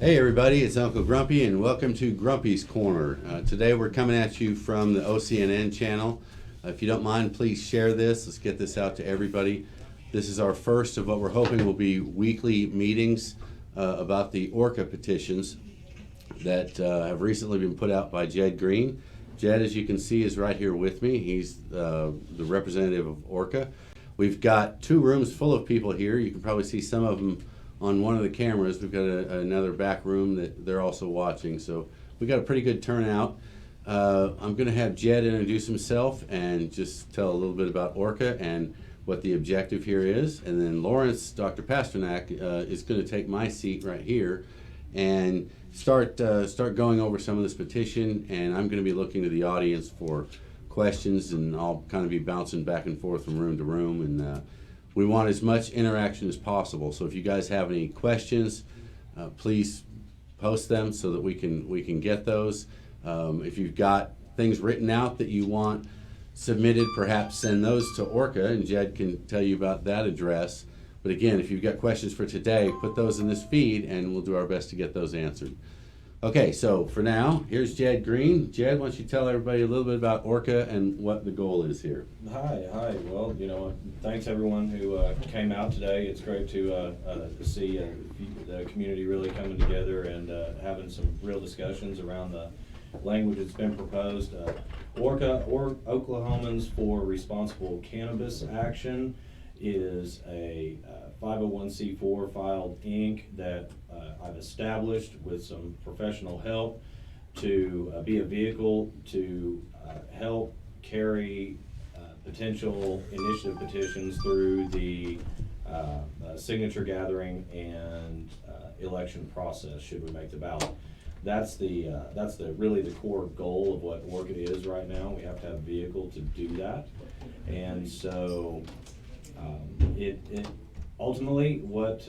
Hey everybody, it's Uncle Grumpy and welcome to Grumpy's Corner. Today we're coming at you from the OCNN channel. If you don't mind, please share this. Let's get this out to everybody. This is our first of what we're hoping will be weekly meetings about the ORCA petitions that have recently been put out by Jed Green. Jed, as you can see, is right here with me. He's the representative of ORCA. We've got two rooms full of people here. You can probably see some of them on one of the cameras. We've got another back room that they're also watching, so we got a pretty good turnout. I'm going to have Jed introduce himself and just tell a little bit about ORCA and what the objective here is, and then Lawrence, Dr. Pasternak, is going to take my seat right here and start going over some of this petition, and I'm going to be looking to the audience for questions, and I'll kind of be bouncing back and forth from room to room, and we want as much interaction as possible. So if you guys have any questions, please post them so that we can get those. If you've got things written out that you want submitted, perhaps send those to ORCA, and Jed can tell you about that address. But again, if you've got questions for today, put those in this feed, and we'll do our best to get those answered. Okay, so for now, here's Jed Green. Jed, why don't you tell everybody a little bit about ORCA and what the goal is here? Hi. Well, thanks everyone who came out today. It's great to see the community really coming together and having some real discussions around the language that's been proposed. ORCA, or Oklahomans for Responsible Cannabis Action, is a 501c4 filed Inc. that I've established with some professional help to be a vehicle to help carry potential initiative petitions through the signature gathering and election process should we make the ballot. That's really the core goal of what ORCA is right now. We have to have a vehicle to do that, and so it ultimately what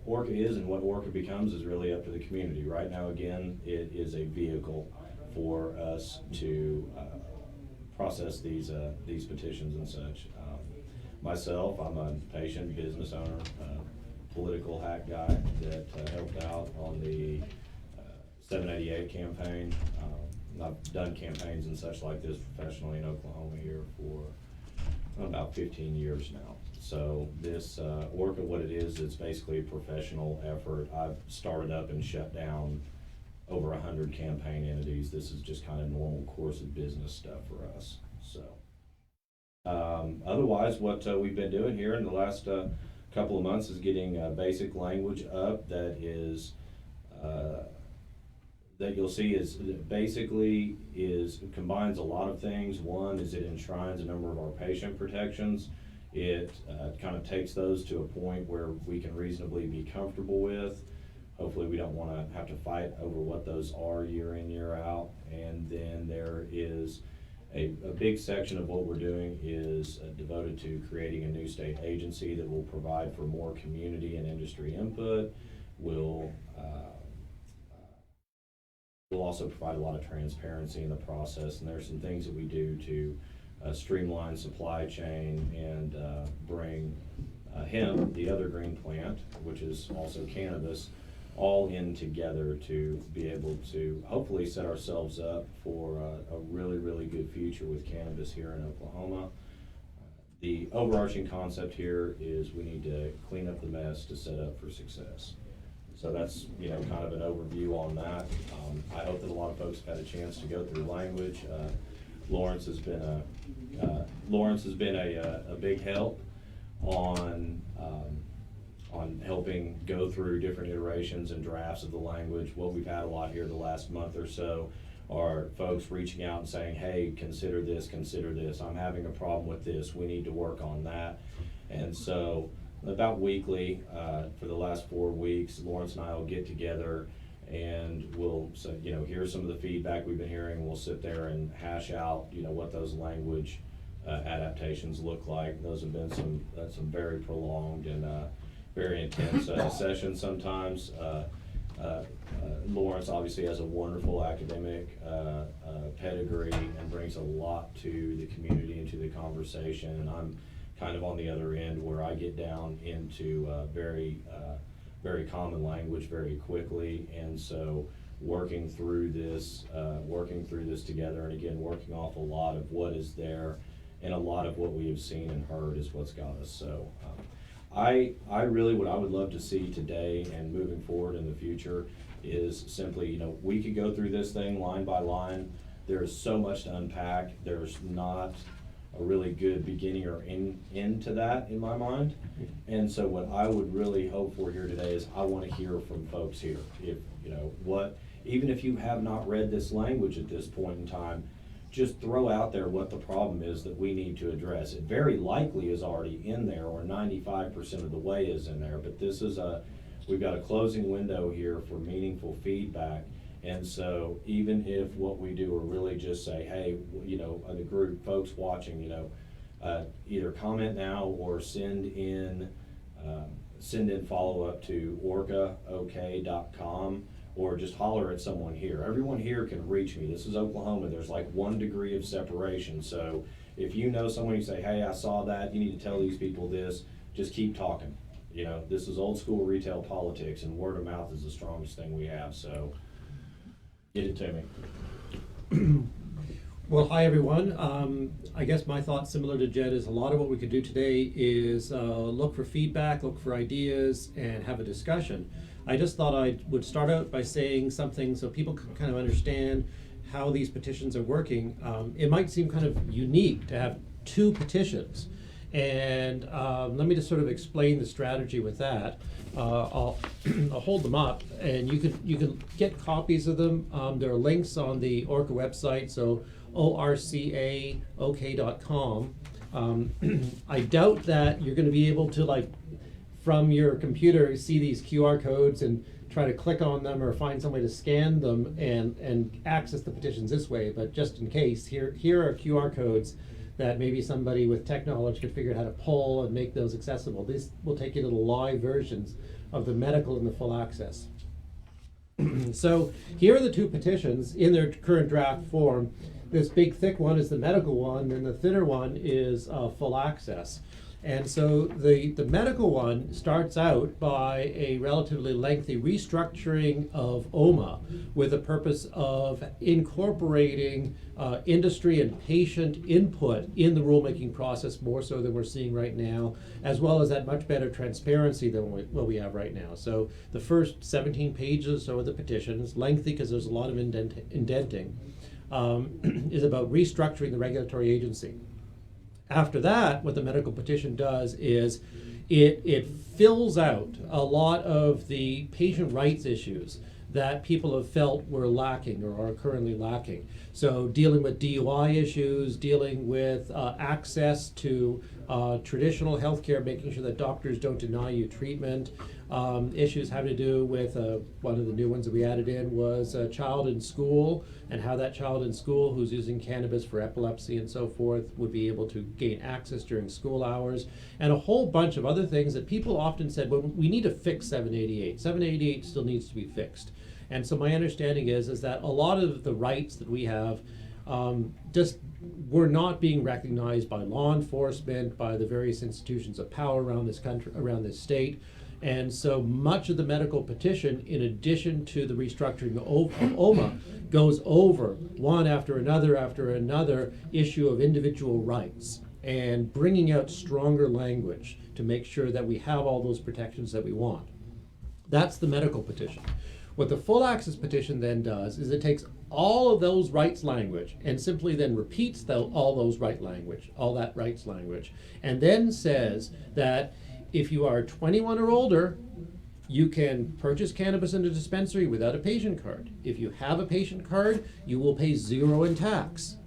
ORCA is and what ORCA becomes is really up to the community. Right now, again, it is a vehicle for us to process these petitions and such. Myself, I'm a patient, business owner, political hack guy that helped out on the 788 campaign. I've done campaigns and such like this professionally in Oklahoma here for about 15 years now. So this ORCA, what it is, it's basically a professional effort. I've started up and shut down over 100 campaign entities. This is just kind of normal course of business stuff for us. So otherwise, what we've been doing here in the last couple of months is getting basic language up that is that you'll see combines a lot of things. One is it enshrines a number of our patient protections. It kind of takes those to a point where we can reasonably be comfortable with. Hopefully we don't want to have to fight over what those are year in, year out. And then there is a big section of what we're doing is devoted to creating a new state agency that will provide for more community and industry input. Will also provide a lot of transparency in the process, and there's some things that we do to streamline supply chain and bring hemp, the other green plant, which is also cannabis, all in together to be able to hopefully set ourselves up for a really, really good future with cannabis here in Oklahoma. The overarching concept here is we need to clean up the mess to set up for success. So that's kind of an overview on that. I hope that a lot of folks have had a chance to go through language. Lawrence has been a big help on helping go through different iterations and drafts of the language. What we've had a lot here the last month or so are folks reaching out and saying, hey, consider this, I'm having a problem with this, we need to work on that. And so about weekly, for the last 4 weeks, Lawrence and I will get together and we'll say, here's some of the feedback we've been hearing. We'll sit there and hash out, what those language adaptations look like. Those have been some very prolonged and very intense sessions sometimes. Lawrence obviously has a wonderful academic pedigree and brings a lot to the community and to the conversation. And I'm kind of on the other end where I get down into very very common language very quickly, and so working through this together, and again, working off a lot of what is there, and a lot of what we have seen and heard is what's got us. So I really, what I would love to see today and moving forward in the future is simply, we could go through this thing line by line. There is so much to unpack. There's not a really good beginning or end to that in my mind. And so what I would really hope for here today is I want to hear from folks here. If, even if you have not read this language at this point in time, just throw out there what the problem is that we need to address. It very likely is already in there, or 95% of the way is in there, but we've got a closing window here for meaningful feedback. And so even if what we do are really just say, hey, the group, folks watching, either comment now or send in follow-up to orcaok.com, or just holler at someone here. Everyone here can reach me. This is Oklahoma. There's like 1 degree of separation. So if you know someone, you say, hey, I saw that, you need to tell these people this, just keep talking. This is old school retail politics, and word of mouth is the strongest thing we have. So get it to me. Well, hi everyone. I guess my thoughts, similar to Jed, is a lot of what we could do today is look for feedback, look for ideas, and have a discussion. I just thought I would start out by saying something so people can kind of understand how these petitions are working. It might seem kind of unique to have 2 petitions, and let me just sort of explain the strategy with that. I'll hold them up, and you can get copies of them. There are links on the ORCA website, so ORCA.com. I doubt that you're going to be able to, from your computer, see these QR codes and try to click on them or find some way to scan them and access the petitions this way. But just in case, here are QR codes that maybe somebody with tech knowledge could figure out how to pull and make those accessible. These will take you to the live versions of the medical and the full access. So here are the 2 petitions in their current draft form. This big thick one is the medical one, and the thinner one is full access. And so the medical one starts out by a relatively lengthy restructuring of OMA with the purpose of incorporating industry and patient input in the rulemaking process more so than we're seeing right now, as well as that much better transparency than what we have right now. So the first 17 pages of the petition is lengthy because there's a lot of indenting, is about restructuring the regulatory agency. After that, what the medical petition does is it fills out a lot of the patient rights issues that people have felt were lacking or are currently lacking. So dealing with DUI issues, dealing with access to traditional healthcare, making sure that doctors don't deny you treatment, issues having to do with one of the new ones that we added in was a child in school, and how that child in school who's using cannabis for epilepsy and so forth would be able to gain access during school hours, and a whole bunch of other things that people often said, well, we need to fix 788. 788 still needs to be fixed. And so my understanding is that a lot of the rights that we have just were not being recognized by law enforcement, by the various institutions of power around this country, around this state. And so much of the medical petition, in addition to the restructuring of OMA, goes over one after another issue of individual rights and bringing out stronger language to make sure that we have all those protections that we want. That's the medical petition. What the full access petition then does is it takes all of those rights language and simply then repeats all that rights language, and then says that if you are 21 or older, you can purchase cannabis in a dispensary without a patient card. If you have a patient card, you will pay 0 in tax.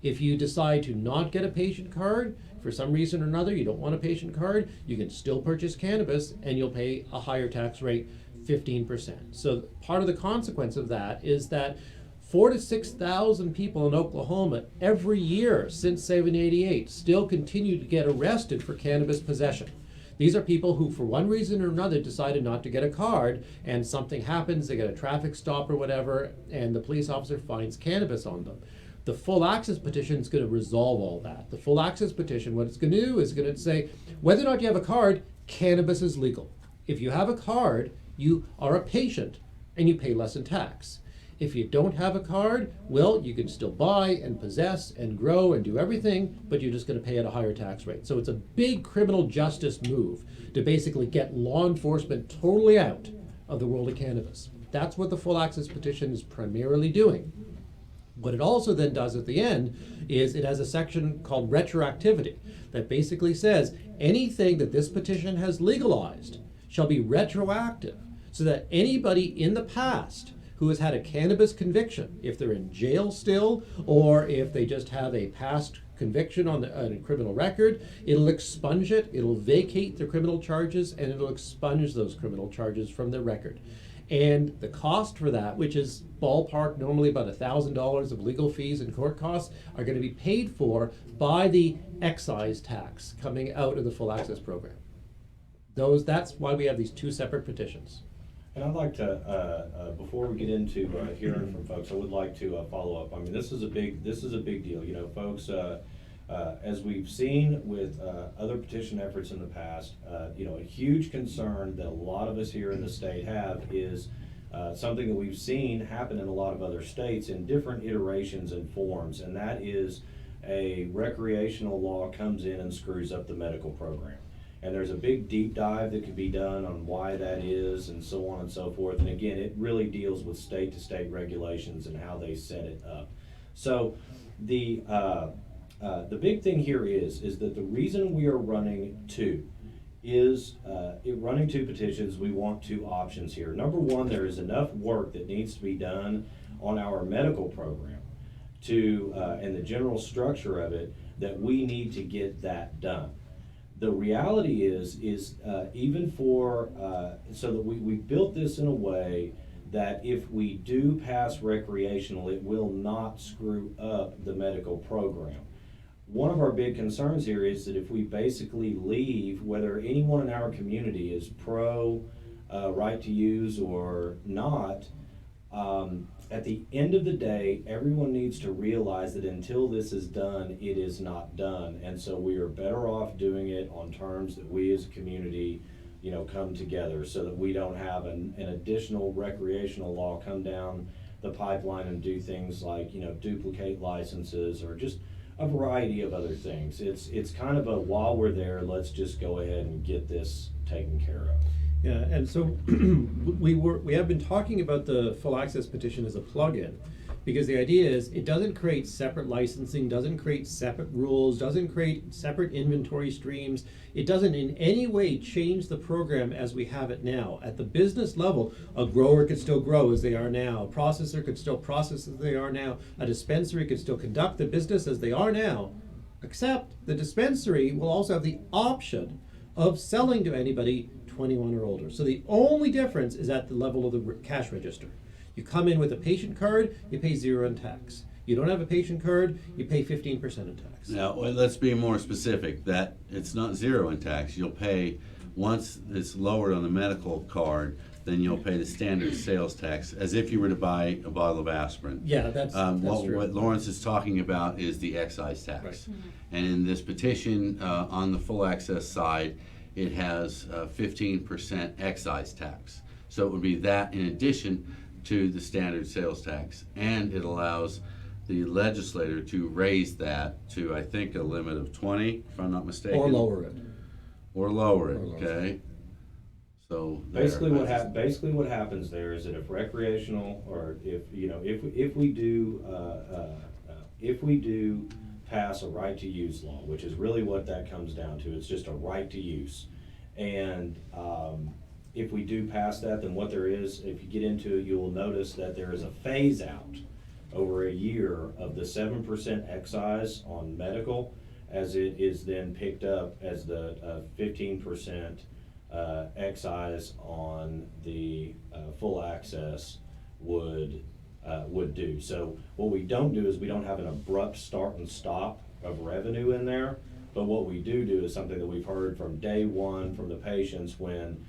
If you decide to not get a patient card, for some reason or another, you don't want a patient card, you can still purchase cannabis and you'll pay a higher tax rate, 15%. So part of the consequence of that is that 4,000 to 6,000 people in Oklahoma every year since 788 still continue to get arrested for cannabis possession. These are people who, for one reason or another, decided not to get a card, and something happens, they get a traffic stop or whatever, and the police officer finds cannabis on them. The full access petition is going to resolve all that. The full access petition, what it's going to do is going to say, whether or not you have a card, cannabis is legal. If you have a card, you are a patient and you pay less in tax. If you don't have a card, well, you can still buy and possess and grow and do everything, but you're just going to pay at a higher tax rate. So it's a big criminal justice move to basically get law enforcement totally out of the world of cannabis. That's what the full access petition is primarily doing. What it also then does at the end is it has a section called retroactivity that basically says anything that this petition has legalized shall be retroactive, so that anybody in the past who has had a cannabis conviction, if they're in jail still, or if they just have a past conviction on a criminal record, it'll expunge it, it'll vacate the criminal charges, and it'll expunge those criminal charges from the record. And the cost for that, which is ballpark normally about $1,000 of legal fees and court costs, are going to be paid for by the excise tax coming out of the full access program. That's why we have these two separate petitions. And I'd like to, before we get into hearing from folks, I would like to follow up. I mean, this is a big deal. You know, folks, as we've seen with other petition efforts in the past, you know, a huge concern that a lot of us here in the state have is something that we've seen happen in a lot of other states in different iterations and forms, and that is a recreational law comes in and screws up the medical program. And there's a big deep dive that could be done on why that is and so on and so forth. And again, it really deals with state to state regulations and how they set it up. So the big thing here is that the reason we are running two petitions, we want two options here. Number one, there is enough work that needs to be done on our medical program and the general structure of it that we need to get that done. The reality is even for, so that we built this in a way that if we do pass recreational, it will not screw up the medical program. One of our big concerns here is that if we basically leave, whether anyone in our community is pro right to use or not, at the end of the day, everyone needs to realize that until this is done, it is not done. And so we are better off doing it on terms that we as a community, you know, come together so that we don't have an additional recreational law come down the pipeline and do things like, you know, duplicate licenses or just a variety of other things. It's kind of a, while we're there, let's just go ahead and get this taken care of. Yeah, and so we have been talking about the full access petition as a plug-in, because the idea is it doesn't create separate licensing, doesn't create separate rules, doesn't create separate inventory streams. It doesn't in any way change the program as we have it now. At the business level, a grower could still grow as they are now, a processor could still process as they are now, a dispensary could still conduct the business as they are now, except the dispensary will also have the option of selling to anybody 21 or older. So the only difference is at the level of the cash register. You come in with a patient card, you pay 0 in tax. You don't have a patient card, you pay 15% in tax. Now, let's be more specific, that it's not 0 in tax. You'll pay, once it's lowered on the medical card, then you'll pay the standard sales tax, as if you were to buy a bottle of aspirin. Yeah, that's true. What Lawrence is talking about is the excise tax. Right. And in this petition, on the full access side, it has 15% excise tax. So it would be that in addition to the standard sales tax. And it allows the legislator to raise that to, I think, a limit of 20, if I'm not mistaken. Or lower it. Or lower it, okay? So Basically what happens there is that if recreational, or if we do pass a right to use law, which is really what that comes down to, it's just a right to use. And if we do pass that, then what there is, if you get into it, you will notice that there is a phase out over a year of the 7% excise on medical, as it is then picked up as the 15% excise on the full access would do. So what we don't do is we don't have an abrupt start and stop of revenue in there, but what we do is something that we've heard from day one from the patients when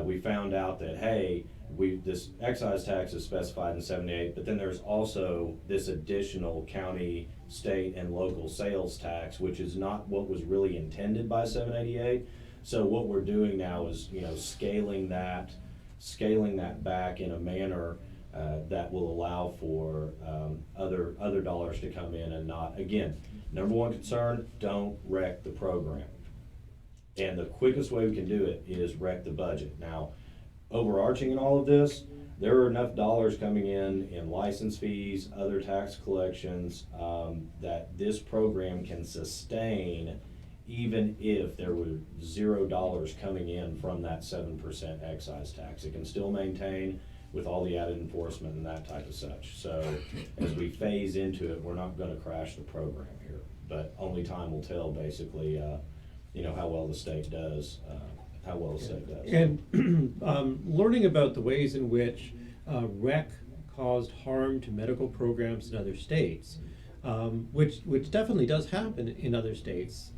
we found out that, hey, this excise tax is specified in 78, but then there's also this additional county, state, and local sales tax, which is not what was really intended by 788. So what we're doing now is, scaling that scaling that back in a manner that will allow for other dollars to come in and not, again, number one concern, don't wreck the program. And the quickest way we can do it is wreck the budget. Now, overarching in all of this, there are enough dollars coming in license fees, other tax collections, that this program can sustain even if there were $0 coming in from that 7% excise tax. It can still maintain with all the added enforcement and that type of such. So as we phase into it, we're not gonna crash the program here, but only time will tell basically, how well the state does, And learning about the ways in which rec caused harm to medical programs in other states, which definitely does happen in other states.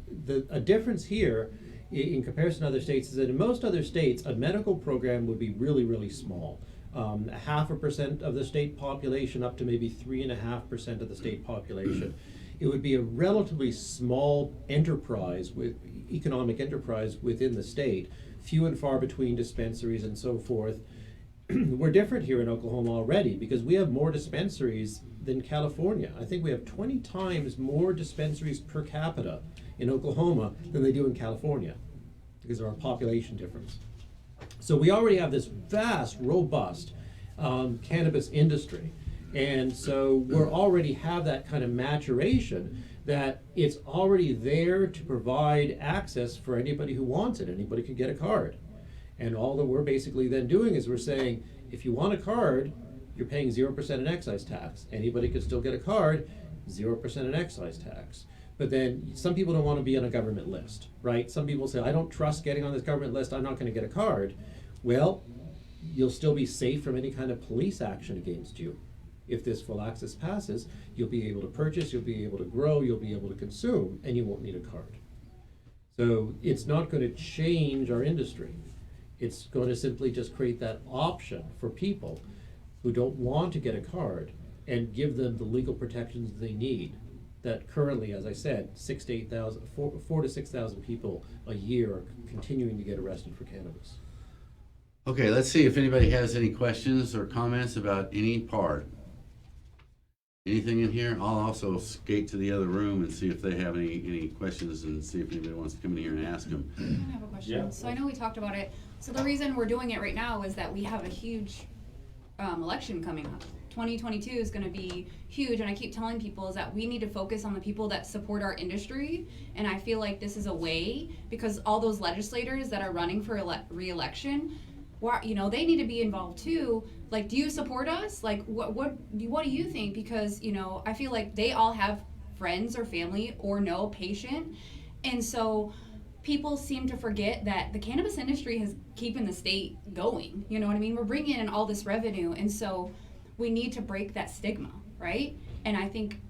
A difference here in comparison to other states is that in most other states, a medical program would be really, really small. 0.5% of the state population up to maybe 3.5% of the state population. It would be a relatively small enterprise, with economic enterprise within the state, few and far between dispensaries and so forth. We're different here in Oklahoma already because we have more dispensaries than California. I think we have 20 times more dispensaries per capita in Oklahoma than they do in California because of our population difference. So we already have this vast, robust cannabis industry. And so we're already have that kind of maturation that it's already there to provide access for anybody who wants it. Anybody can get a card. And all that we're basically then doing is we're saying, if you want a card, you're paying 0% in excise tax. Anybody can still get a card, 0% in excise tax. But then some people don't want to be on a government list, right? Some people say, I don't trust getting on this government list, I'm not going to get a card. Well, you'll still be safe from any kind of police action against you. If this full access passes, you'll be able to purchase, you'll be able to grow, you'll be able to consume, and you won't need a card. So it's not going to change our industry. It's going to simply just create that option for people who don't want to get a card and give them the legal protections they need. That currently, as I said, 4 to 6,000 people a year are continuing to get arrested for cannabis. Okay, let's see if anybody has any questions or comments about any part. Anything in here? I'll also skate to the other room and see if they have any questions and see if anybody wants to come in here and ask them. I have a question. Yeah. So I know we talked about it. So the reason we're doing it right now is that we have a huge election coming up. 2022 is going to be huge, and I keep telling people is that we need to focus on the people that support our industry, and I feel like this is a way, because all those legislators that are running for re-election, they need to be involved too. Like, do you support us? Like, what do you think? Because, I feel like they all have friends or family or know a patient, and so people seem to forget that the cannabis industry is keeping the state going. You know what I mean? We're bringing in all this revenue, and so we need to break that stigma, right? And I think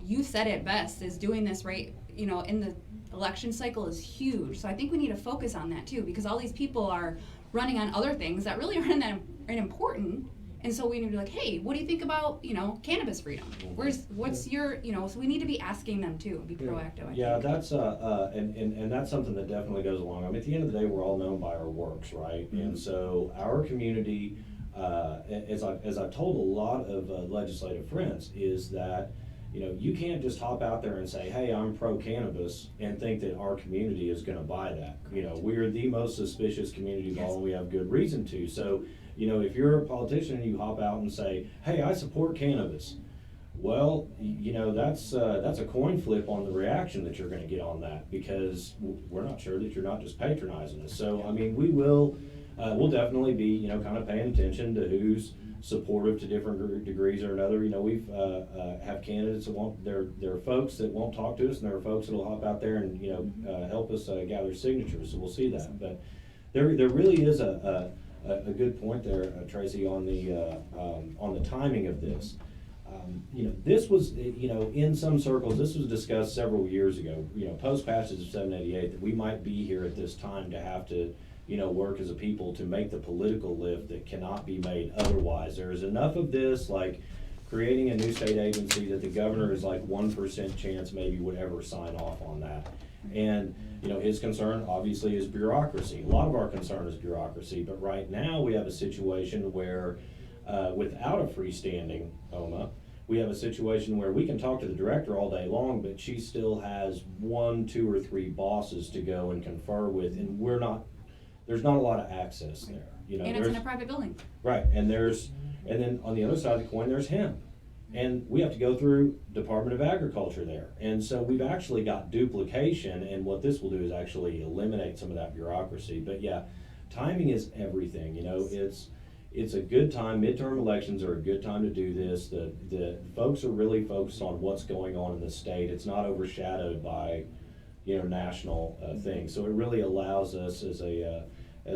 you said it best, is doing this right, in the election cycle is huge. So I think we need to focus on that too, because all these people are running on other things that really aren't that important. And so we need to be like, hey, what do you think about, cannabis freedom? What's your, so we need to be asking them too, be proactive. I think. That's and that's something that definitely goes along. I mean, at the end of the day, we're all known by our works, right? Mm-hmm. And so our community, as I've told a lot of legislative friends, is that you can't just hop out there and say, hey, I'm pro-cannabis, and think that our community is going to buy that. We're the most suspicious community of all, and we have good reason to. So, if you're a politician and you hop out and say, hey, I support cannabis, well, that's a coin flip on the reaction that you're going to get on that, because we're not sure that you're not just patronizing us. So, I mean, we'll definitely be, kind of paying attention to who's supportive to different degrees or another. We've have candidates that won't. There are folks that won't talk to us, and there are folks that'll hop out there and help us gather signatures. So we'll see that. But there really is a good point there, Tracy, on the timing of this. This was, in some circles, this was discussed several years ago. Post passage of 788, that we might be here at this time to have to work as a people to make the political lift that cannot be made otherwise. There is enough of this, like creating a new state agency, that the governor is like 1% chance maybe would ever sign off on that. And, you know, his concern obviously is bureaucracy. A lot of our concern is bureaucracy, but right now we have a situation where, without a freestanding OMA, we have a situation where we can talk to the director all day long, but she still has 1, 2, or 3 bosses to go and confer with, and there's not a lot of access there. You know, And it's in a private building. right, and then on the other side of the coin, there's hemp. And we have to go through Department of Agriculture there. And so we've actually got duplication, and what this will do is actually eliminate some of that bureaucracy. But yeah, timing is everything, you know, it's a good time, midterm elections are a good time to do this. The folks are really focused on what's going on in the state. It's not overshadowed by, you know, national things. So it really allows us as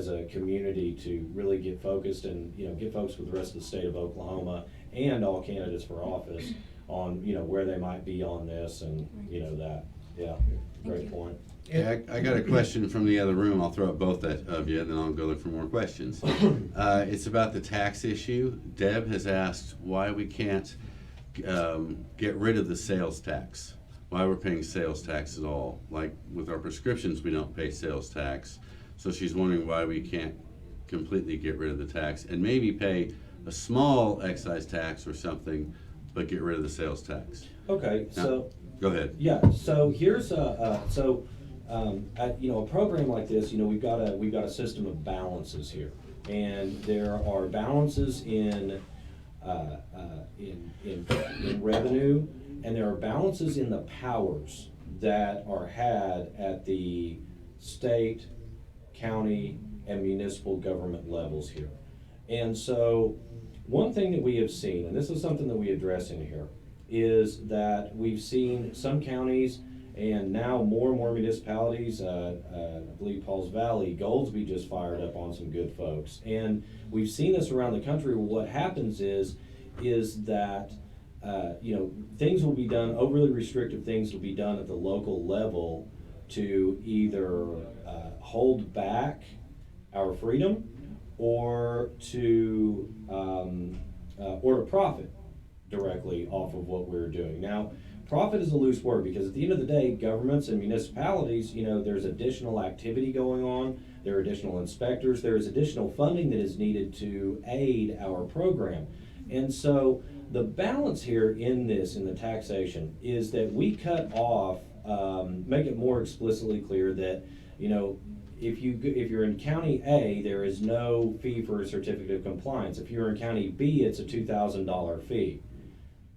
a community to really get focused and, you know, get focused with the rest of the state of Oklahoma and all candidates for office on, you know, where they might be on this and, you know, that. Yeah, great point. Yeah, I got a question from the other room. I'll throw up both of you, then I'll go look for more questions. It's about the tax issue. Deb has asked why we can't get rid of the sales tax. Why we're paying sales tax at all. Like with our prescriptions, we don't pay sales tax. So she's wondering why we can't completely get rid of the tax and maybe pay a small excise tax or something, but get rid of the sales tax. Okay, Now, so. go ahead. Yeah, so here's you know, a program like this, you know, we've got a system of balances here, and there are balances in revenue, and there are balances in the powers that are had at the state, county, and municipal government levels here. And so one thing that we have seen, and this is something that we address in here, is that we've seen some counties and now more and more municipalities, I believe Pauls Valley, Goldsby just fired up on some good folks. And we've seen this around the country. What happens is that you know, things will be done, overly restrictive things will be done at the local level to either hold back our freedom or to profit directly off of what we're doing. Now, profit is a loose word because at the end of the day, governments and municipalities, you know, there's additional activity going on, there are additional inspectors, there is additional funding that is needed to aid our program. And so the balance here in the taxation, is that we cut off, make it more explicitly clear that, you know, if you're in County A, there is no fee for a certificate of compliance. If you're in County B, it's a $2,000 fee.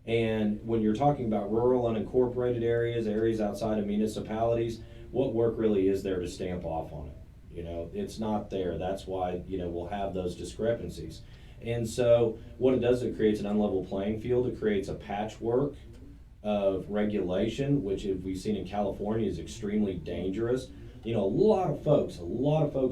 And when you're talking about rural unincorporated areas outside of municipalities, what work really is there to stamp off on it? You know, it's not there. That's why, you know, we'll have those discrepancies. And so what it does, it creates an unlevel playing field. It creates a patchwork of regulation, which we've seen in California is extremely dangerous. You know, a lot of folks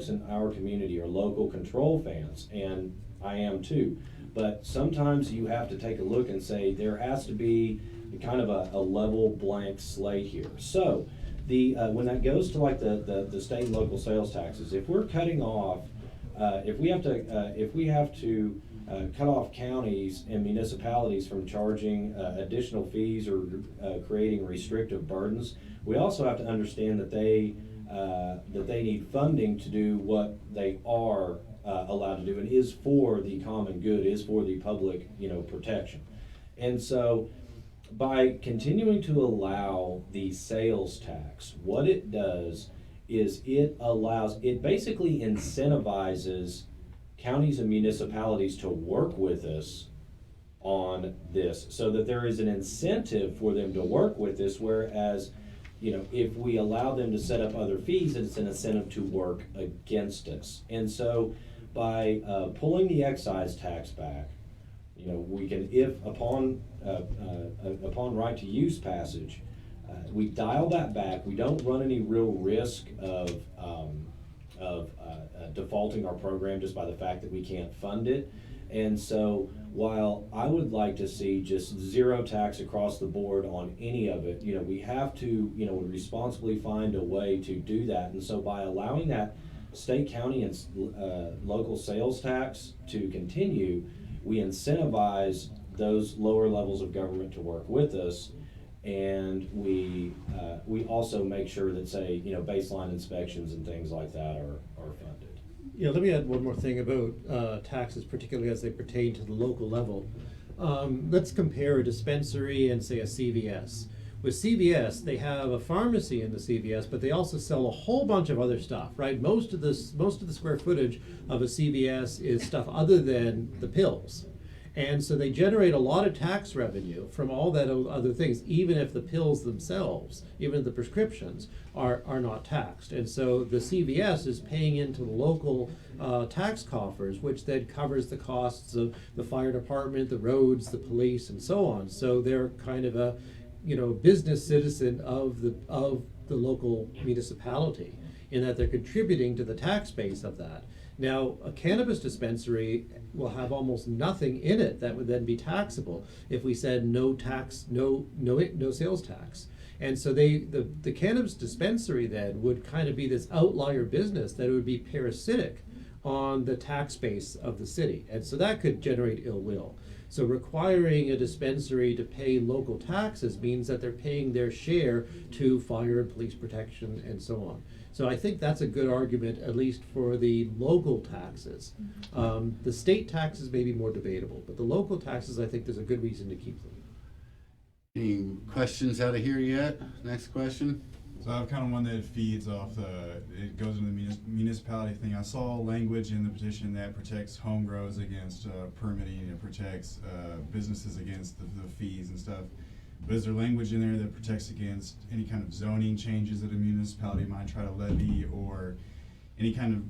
in our community are local control fans, and I am too. But sometimes you have to take a look and say there has to be kind of a level blank slate here. So when that goes to like the state and local sales taxes, if we're cutting off, if we have to cut off counties and municipalities from charging additional fees or creating restrictive burdens, we also have to understand that they need funding to do what they are allowed to do, and is for the common good, is for the public, you know, protection. And so by continuing to allow the sales tax, what it does is it basically incentivizes counties and municipalities to work with us on this, so that there is an incentive for them to work with us, whereas, you know, if we allow them to set up other fees, it's an incentive to work against us. And so by pulling the excise tax back, you know, we can, if upon right to use passage, we dial that back. We don't run any real risk of defaulting our program just by the fact that we can't fund it. And so while I would like to see just zero tax across the board on any of it, you know, we have to, you know, responsibly find a way to do that. And so by allowing that state, county, and local sales tax to continue, we incentivize those lower levels of government to work with us. and we also make sure that, say, baseline inspections and things like that are funded. Yeah, let me add one more thing about taxes, particularly as they pertain to the local level. Let's compare a dispensary and say a CVS. With CVS, they have a pharmacy in the CVS, but they also sell a whole bunch of other stuff, right? Most of the square footage of a CVS is stuff other than the pills. And so they generate a lot of tax revenue from all that other things, even if the pills themselves, even if the prescriptions are not taxed. And so the CVS is paying into the local tax coffers, which then covers the costs of the fire department, the roads, the police, and so on. So they're kind of a business citizen of the local municipality, in that they're contributing to the tax base of that. Now, a cannabis dispensary will have almost nothing in it that would then be taxable if we said no tax, no sales tax. And so the cannabis dispensary then would kind of be this outlier business that would be parasitic on the tax base of the city. And so that could generate ill will. So requiring a dispensary to pay local taxes means that they're paying their share to fire and police protection and so on. So I think that's a good argument, at least for the local taxes. The state taxes may be more debatable, but the local taxes, I think there's a good reason to keep them. Any questions out of here yet? Next question. So I have kind of one that feeds off it goes into the municipality thing. I saw language in the petition that protects home grows against permitting, it protects businesses against the fees and stuff. But is there language in there that protects against any kind of zoning changes that a municipality might try to levy, or any kind of,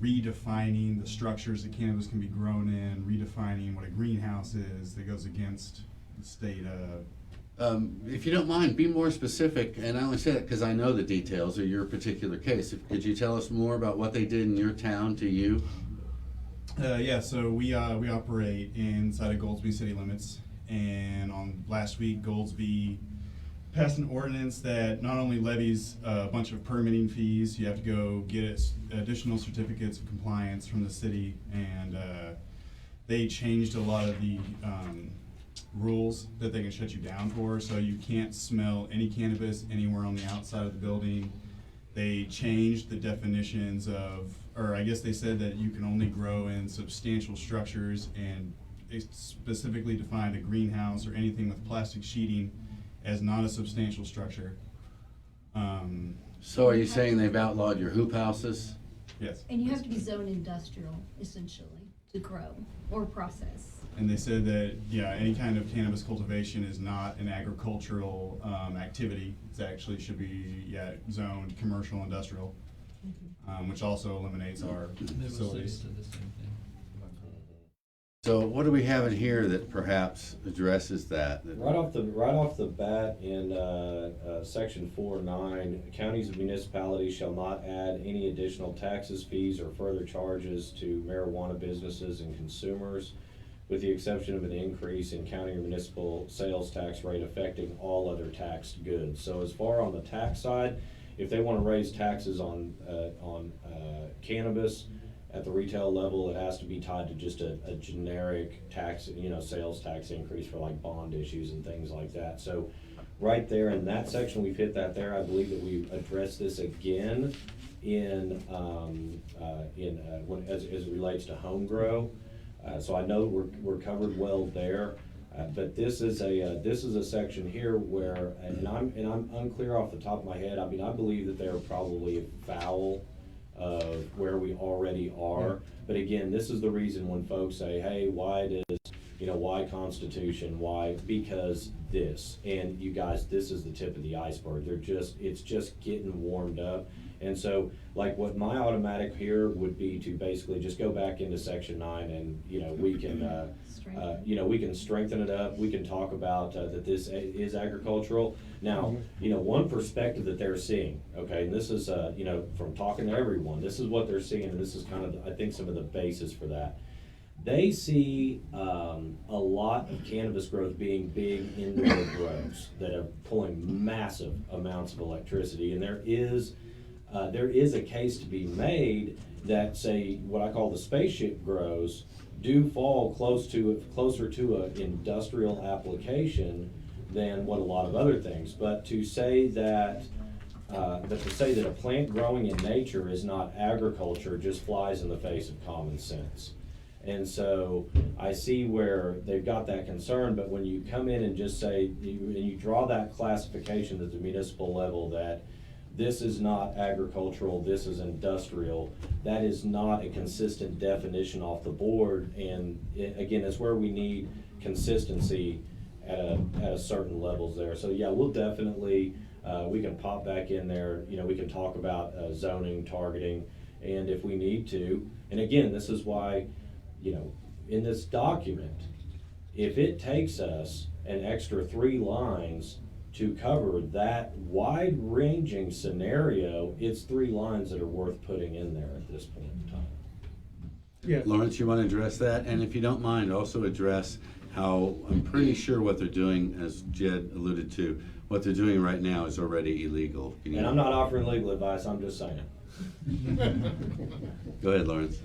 redefining the structures that cannabis can be grown in, redefining what a greenhouse is that goes against the state? If you don't mind, be more specific, and I only say that because I know the details of your particular case. Could you tell us more about what they did in your town to you? Yeah, so we operate inside of Goldsby city limits, and on last week, Goldsby passed an ordinance that not only levies a bunch of permitting fees, you have to go get additional certificates of compliance from the city, and they changed a lot of the rules that they can shut you down for, so you can't smell any cannabis anywhere on the outside of the building. They changed the definitions or I guess they said that you can only grow in substantial structures, and it specifically defined a greenhouse or anything with plastic sheeting as not a substantial structure. So are you saying they've outlawed your hoop houses? Yes. And you have to be zoned industrial, essentially, to grow or process. And they said that, any kind of cannabis cultivation is not an agricultural activity. It actually should be, zoned commercial industrial, which also eliminates our facilities. So what do we have in here that perhaps addresses that? Right off the bat in section 4.9, counties and municipalities shall not add any additional taxes, fees, or further charges to marijuana businesses and consumers, with the exception of an increase in county or municipal sales tax rate affecting all other taxed goods. So as far on the tax side, if they want to raise taxes on cannabis at the retail level, it has to be tied to just a generic tax, sales tax increase for like bond issues and things like that. So right there in that section, we've hit that there. I believe that we addressed this again as it relates to home grow. So I know we're covered well there, but this is a section here where, and I'm unclear off the top of my head. I mean, I believe that they're probably foul of where we already are. Yeah. But again, this is the reason when folks say, "Hey, why Constitution? Why?" Because this, and you guys, this is the tip of the iceberg. It's just getting warmed up. And so, like, what my automatic here would be to basically just go back into section 9, and we can we can strengthen it up. We can talk about that this is agricultural. Now, one perspective that they're seeing, okay, and this is from talking to everyone, this is what they're seeing, and this is kind of, I think, some of the basis for that. They see a lot of cannabis growth being big indoor grows that are pulling massive amounts of electricity, and there is a case to be made that, say, what I call the spaceship grows do fall closer to an industrial application than what a lot of other things. But to say that a plant growing in nature is not agriculture just flies in the face of common sense. And so I see where they've got that concern, but when you come in and just say, and you draw that classification at the municipal level that this is not agricultural, this is industrial, that is not a consistent definition off the board. And again, it's where we need consistency at a certain levels there. So yeah, we'll definitely, we can pop back in there, we can talk about zoning, targeting, and if we need to. And again, this is why, in this document, if it takes us an extra 3 lines to cover that wide-ranging scenario, it's 3 lines that are worth putting in there at this point in time. Yeah. Lawrence, you want to address that? And if you don't mind, also address how I'm pretty sure what they're doing, as Jed alluded to, what they're doing right now is already illegal. And I'm not offering legal advice, I'm just saying. Go ahead, Lawrence.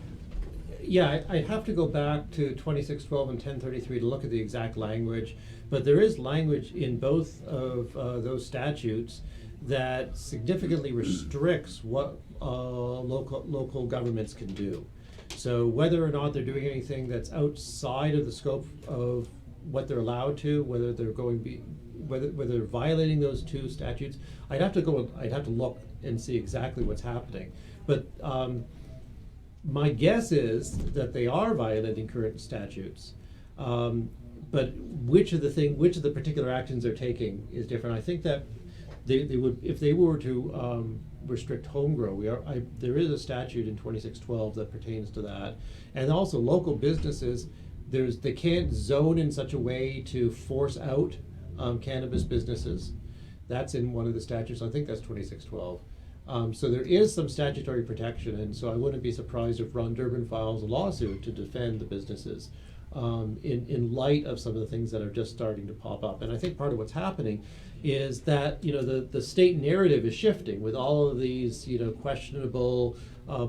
Yeah, I have to go back to 2612 and 1033 to look at the exact language, but there is language in both of those statutes that significantly restricts what local governments can do. So whether or not they're doing anything that's outside of the scope of what they're allowed to, whether they're whether they're violating those 2 statutes, I'd have to look and see exactly what's happening. But my guess is that they are violating current statutes, but which of the particular actions they're taking is different. I think that they would, if they were to restrict home grow, there is a statute in 2612 that pertains to that, and also local businesses. They can't zone in such a way to force out cannabis businesses. That's in one of the statutes. I think that's 2612. So there is some statutory protection, and so I wouldn't be surprised if Ron Durbin files a lawsuit to defend the businesses in light of some of the things that are just starting to pop up. And I think part of what's happening is that the state narrative is shifting with all of these questionable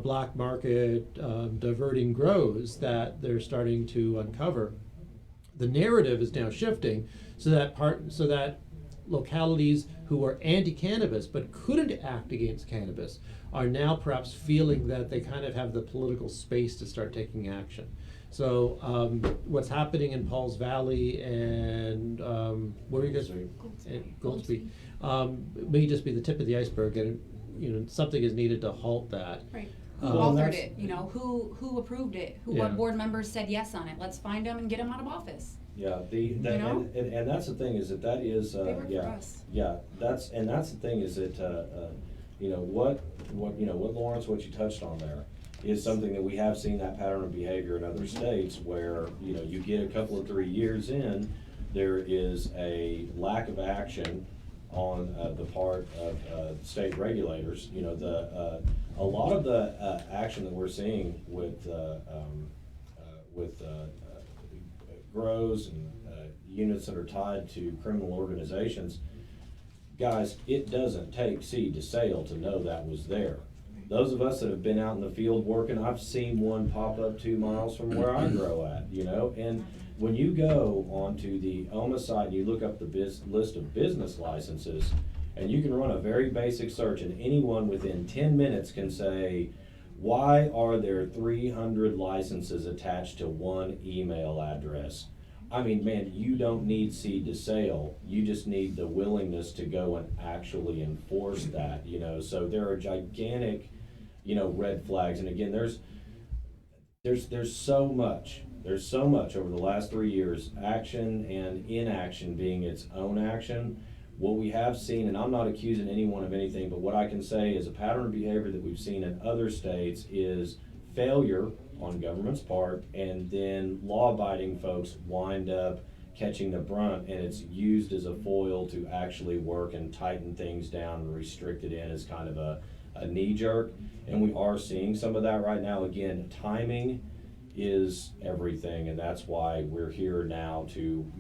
black market diverting grows that they're starting to uncover. The narrative is now shifting so that localities who are anti-cannabis but couldn't act against cannabis are now perhaps feeling that they kind of have the political space to start taking action. So what's happening in Pauls Valley and where are you guys? Goldsby. May just be the tip of the iceberg, and something is needed to halt that. Right. Who authored it? Who approved it? What board members said yes on it? Let's find them and get them out of office. Yeah, and that's the thing is that is They work for us. yeah, that's the thing is that what Lawrence, what you touched on there is something that we have seen that pattern of behavior in other states where you get a couple of 3 years in, there is a lack of action on the part of state regulators. A lot of the action that we're seeing with grows and units that are tied to criminal organizations, guys, it doesn't take seed to sale to know that was there. Those of us that have been out in the field working, I've seen one pop up 2 miles from where I grow at, and when you go onto the OMA site and you look up the list of business licenses, and you can run a very basic search, and anyone within 10 minutes can say, why are there 300 licenses attached to one email address? I mean, man, you don't need seed to sale. You just need the willingness to go and actually enforce that, So there are gigantic, red flags. And again, there's so much. There's so much over the last 3 years, action and inaction being its own action. What we have seen, and I'm not accusing anyone of anything, but what I can say is a pattern of behavior that we've seen in other states is failure on government's part, and then law-abiding folks wind up catching the brunt, and it's used as a foil to actually work and tighten things down and restrict it in as kind of a knee-jerk. And we are seeing some of that right now. Again, timing is everything, and that's why we're here now to,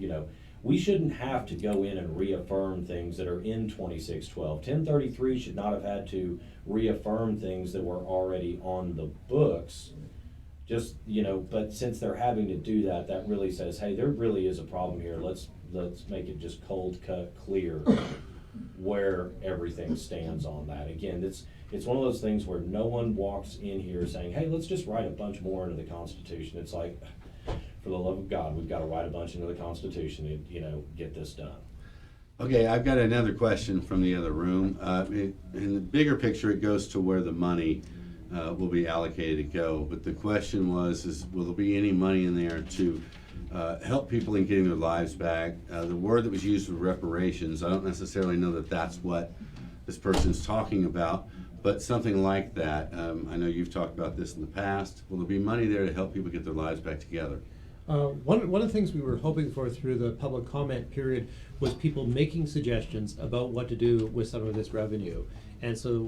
we shouldn't have to go in and reaffirm things that are in 2612. 1033 should not have had to reaffirm things that were already on the books. Just, but since they're having to do that, that really says, hey, there really is a problem here. Let's let's make it just cold cut clear where everything stands on that. Again, it's one of those things where no one walks in here saying, hey, let's just write a bunch more into the Constitution. It's like, for the love of God, we've got to write a bunch into the Constitution and, get this done. Okay, I've got another question from the other room. In the bigger picture, it goes to where the money will be allocated to go. But the question is will there be any money in there to help people in getting their lives back? The word that was used was reparations. I don't necessarily know that that's what this person's talking about, but something like that. I know you've talked about this in the past. Will there be money there to help people get their lives back together? One of the things we were hoping for through the public comment period was people making suggestions about what to do with some of this revenue. And so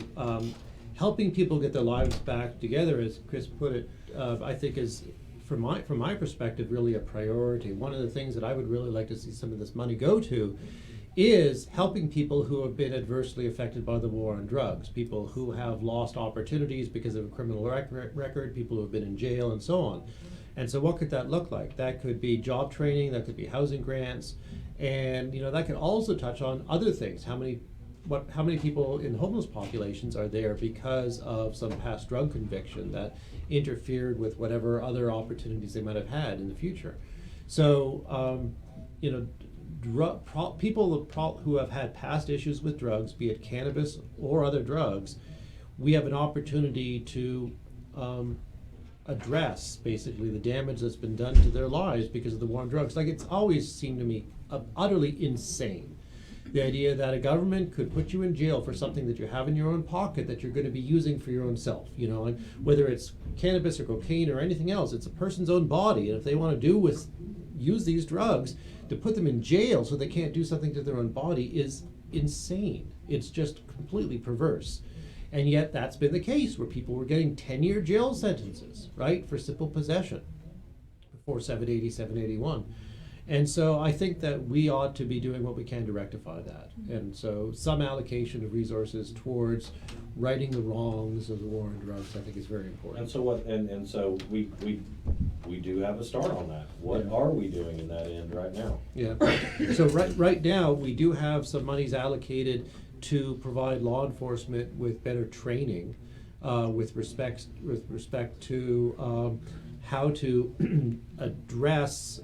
helping people get their lives back together, as Chris put it, I think is, from my perspective, really a priority. One of the things that I would really like to see some of this money go to is helping people who have been adversely affected by the war on drugs, people who have lost opportunities because of a criminal record, people who have been in jail, and so on. And so what could that look like? That could be job training, that could be housing grants, and that could also touch on other things. How many people in homeless populations are there because of some past drug conviction that interfered with whatever other opportunities they might have had in the future? So, people who have had past issues with drugs, be it cannabis or other drugs, we have an opportunity to address basically the damage that's been done to their lives because of the war on drugs. Like, it's always seemed to me utterly insane, the idea that a government could put you in jail for something that you have in your own pocket that you're going to be using for your own self, and whether it's cannabis or cocaine or anything else, it's a person's own body, and if they want to use these drugs, to put them in jail so they can't do something to their own body is insane. It's just completely perverse. And yet that's been the case where people were getting 10-year jail sentences, right, for simple possession before 780, 781. And so I think that we ought to be doing what we can to rectify that. And so some allocation of resources towards righting the wrongs of the war on drugs, I think, is very important. And so we do have a start on that. What are we doing in that end right now? Yeah. So right now we do have some monies allocated to provide law enforcement with better training with respect to how to address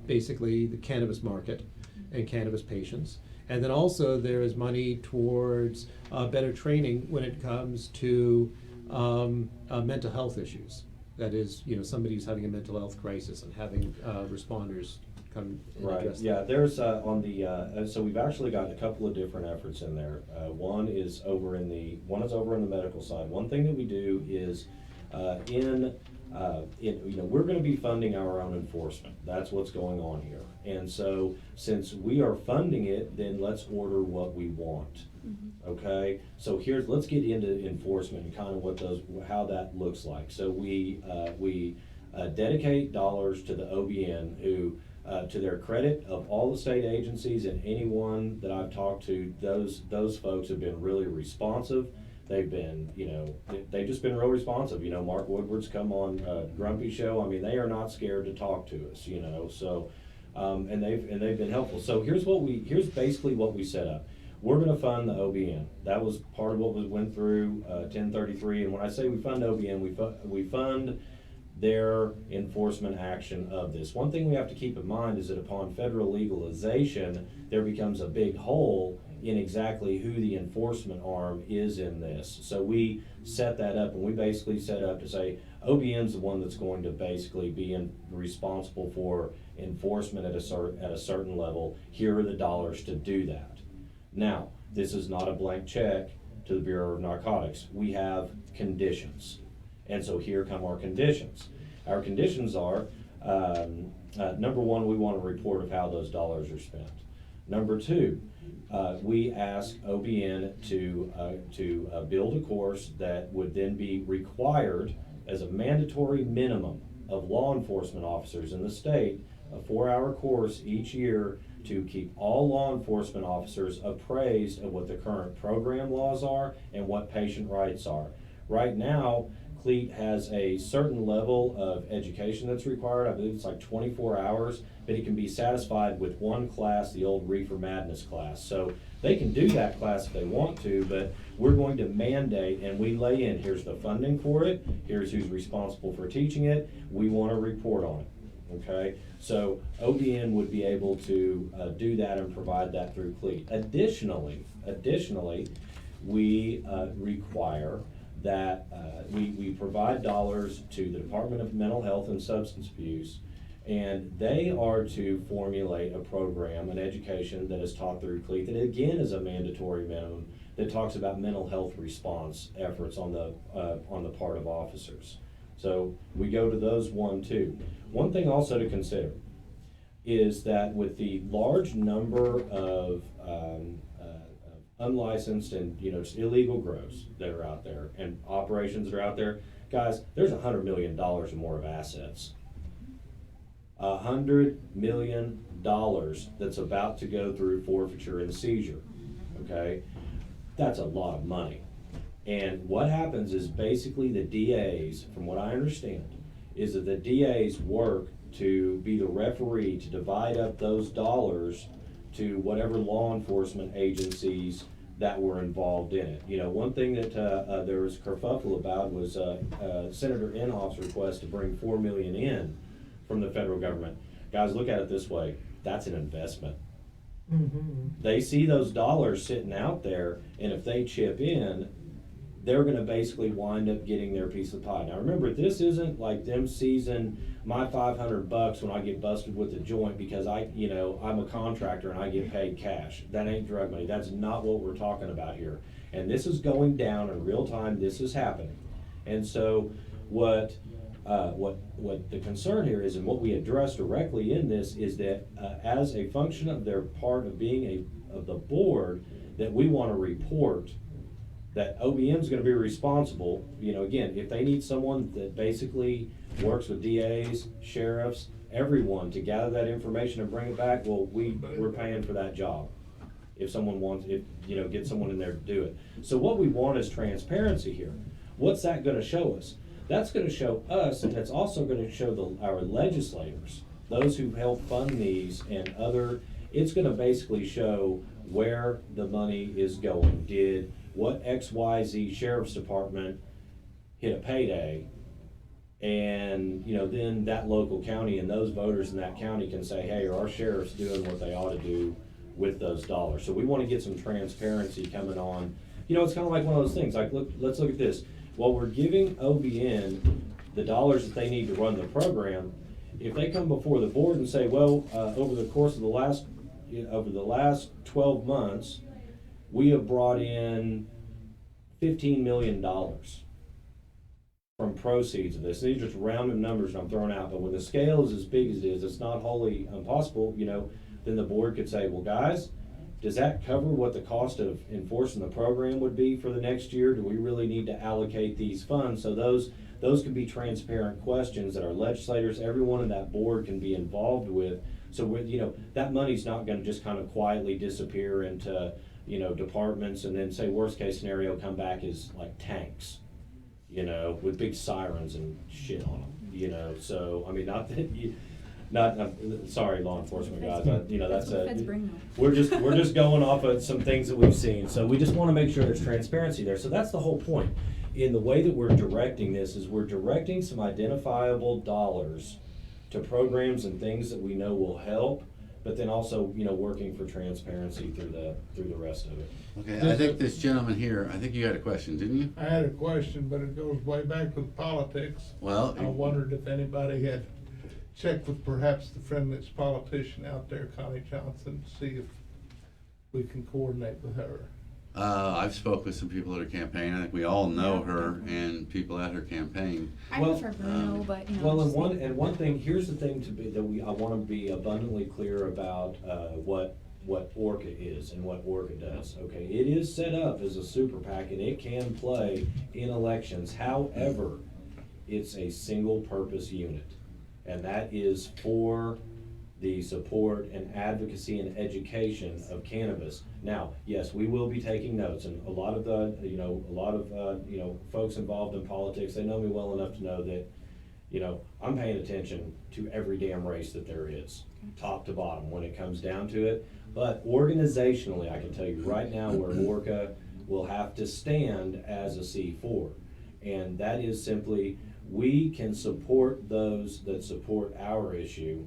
basically the cannabis market and cannabis patients. And then also there is money towards better training when it comes to mental health issues. That is, somebody who's having a mental health crisis and having responders come and address that. Yeah, there's so we've actually got a couple of different efforts in there. One is over in the medical side. One thing that we do is we're going to be funding our own enforcement. That's what's going on here. And so since we are funding it, then let's order what we want. Mm-hmm. Okay, so let's get into enforcement and kind of how that looks like. So we dedicate dollars to the OBN, who, to their credit of all the state agencies and anyone that I've talked to, those folks have been really responsive. They've been, they've just been real responsive. Mark Woodward's come on Grumpy Show. I mean, they are not scared to talk to us. So, and they've been helpful. So here's basically what we set up. We're going to fund the OBN. That was part of what went through 1033. And when I say we fund OBN, we fund their enforcement action of this. One thing we have to keep in mind is that upon federal legalization, there becomes a big hole in exactly who the enforcement arm is in this. So we set that up, and we basically set up to say OBN's the one that's going to basically be responsible for enforcement at a certain level. Here are the dollars to do that. Now, this is not a blank check to the Bureau of Narcotics. We have conditions. And so here come our conditions. Our conditions are, number one, we want a report of how those dollars are spent. Number two, we ask OBN to build a course that would then be required as a mandatory minimum of law enforcement officers in the state, a 4-hour course each year to keep all law enforcement officers appraised of what the current program laws are and what patient rights are. Right now, CLEAT has a certain level of education that's required. I believe it's like 24 hours, but it can be satisfied with one class, the old Reefer Madness class. So they can do that class if they want to, but we're going to mandate, and we lay in, here's the funding for it, here's who's responsible for teaching it, we want to report on it, okay? So OBN would be able to do that and provide that through CLEAT. Additionally, we require that we provide dollars to the Department of Mental Health and Substance Abuse, and they are to formulate a program, an education that is taught through CLEAT, that again is a mandatory minimum, that talks about mental health response efforts on the part of officers. So we go to those 1, 2. One thing also to consider is that with the large number of unlicensed and just illegal grows that are out there and operations that are out there, guys, there's $100 million or more of assets. $100 million that's about to go through forfeiture and seizure. Okay, that's a lot of money. And what happens is basically the DAs, from what I understand, is that the DAs work to be the referee to divide up those dollars to whatever law enforcement agencies that were involved in it. One thing that there was kerfuffle about was Senator Inhofe's request to bring $4 million in from the federal government. Guys, look at it this way, that's an investment. They see those dollars sitting out there, and if they chip in, they're gonna basically wind up getting their piece of the pie. Now remember, this isn't like them seizing my $500 when I get busted with a joint because I'm a contractor and I get paid cash. That ain't drug money. That's not what we're talking about here. And this is going down in real time. This is happening. And so what the concern here is, and what we address directly in this, is that as a function of their part of being of the board, that we want to report that OBM is going to be responsible. Again, if they need someone that basically works with DAs, sheriffs, everyone to gather that information and bring it back, well, we're paying for that job. If someone wants, get someone in there to do it. So what we want is transparency here. What's that going to show us? That's going to show us, and it's also going to show our legislators, those who help fund these and it's going to basically show where the money is going. Did what XYZ Sheriff's Department hit a payday, and then that local county and those voters in that county can say, hey, are our sheriffs doing what they ought to do with those dollars? So we want to get some transparency coming on. It's kind of like one of those things, like let's look at this. While we're giving OBN the dollars that they need to run the program, if they come before the board and say, well, over the course of the last 12 months, we have brought in $15 million from proceeds of this. These are just random numbers I'm throwing out, but when the scale is as big as it is, it's not wholly impossible, then the board could say, well, guys, does that cover what the cost of enforcing the program would be for the next year? Do we really need to allocate these funds? So those can be transparent questions that our legislators, everyone in that board can be involved with. So that money's not going to just kind of quietly disappear into departments and then say worst case scenario come back as like tanks, with big sirens and shit on them. So I mean, sorry, law enforcement guys, we're just going off of some things that we've seen. So we just want to make sure there's transparency there. So that's the whole point. In the way that we're directing this is we're directing some identifiable dollars to programs and things that we know will help, but then also, working for transparency through the rest of it. Okay, I think this gentleman here, I think you had a question, didn't you? I had a question, but it goes way back with politics. Well, I wondered if anybody had checked with perhaps the friendliest politician out there, Connie Johnson, to see if we can coordinate with her. I've spoke with some people at her campaign. I think we all know her and people at her campaign. I prefer Bruno, but Well, and one thing, here's the thing I want to be abundantly clear about what ORCA is and what ORCA does. Okay, it is set up as a super PAC and it can play in elections. However, it's a single purpose unit, and that is for the support and advocacy and education of cannabis. Now, yes, we will be taking notes, and a lot of folks involved in politics, they know me well enough to know that, I'm paying attention to every damn race that there is, top to bottom, when it comes down to it. But organizationally, I can tell you right now where ORCA will have to stand as a C4. And that is simply, we can support those that support our issue.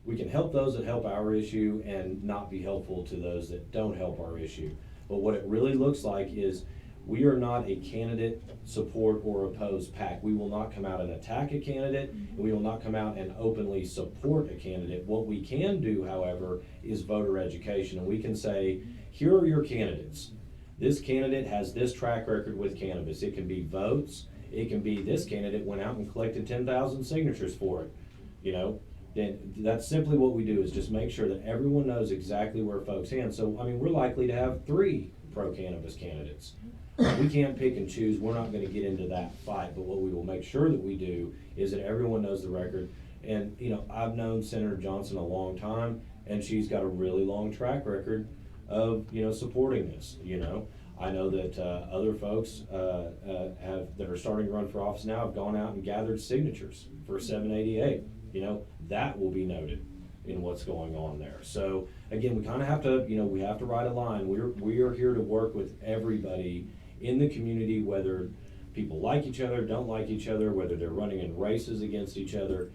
We can help those that help our issue and not be helpful to those that don't help our issue. But what it really looks like is we are not a candidate support or oppose PAC. We will not come out and attack a candidate, and we will not come out and openly support a candidate. What we can do, however, is voter education, and we can say, here are your candidates. This candidate has this track record with cannabis. It can be votes. It can be this candidate went out and collected 10,000 signatures for it. Then that's simply what we do, is just make sure that everyone knows exactly where folks stand. So, we're likely to have 3 pro-cannabis candidates. We can't pick and choose. We're not going to get into that fight, but what we will make sure that we do is that everyone knows the record. And, I've known Senator Johnson a long time, and she's got a really long track record of, supporting this. I know that other folks that are starting to run for office now have gone out and gathered signatures for 788. That will be noted in what's going on there. So again, we kind of have to, we have to write a line. We are here to work with everybody in the community, whether people like each other, don't like each other, whether they're running in races against each other.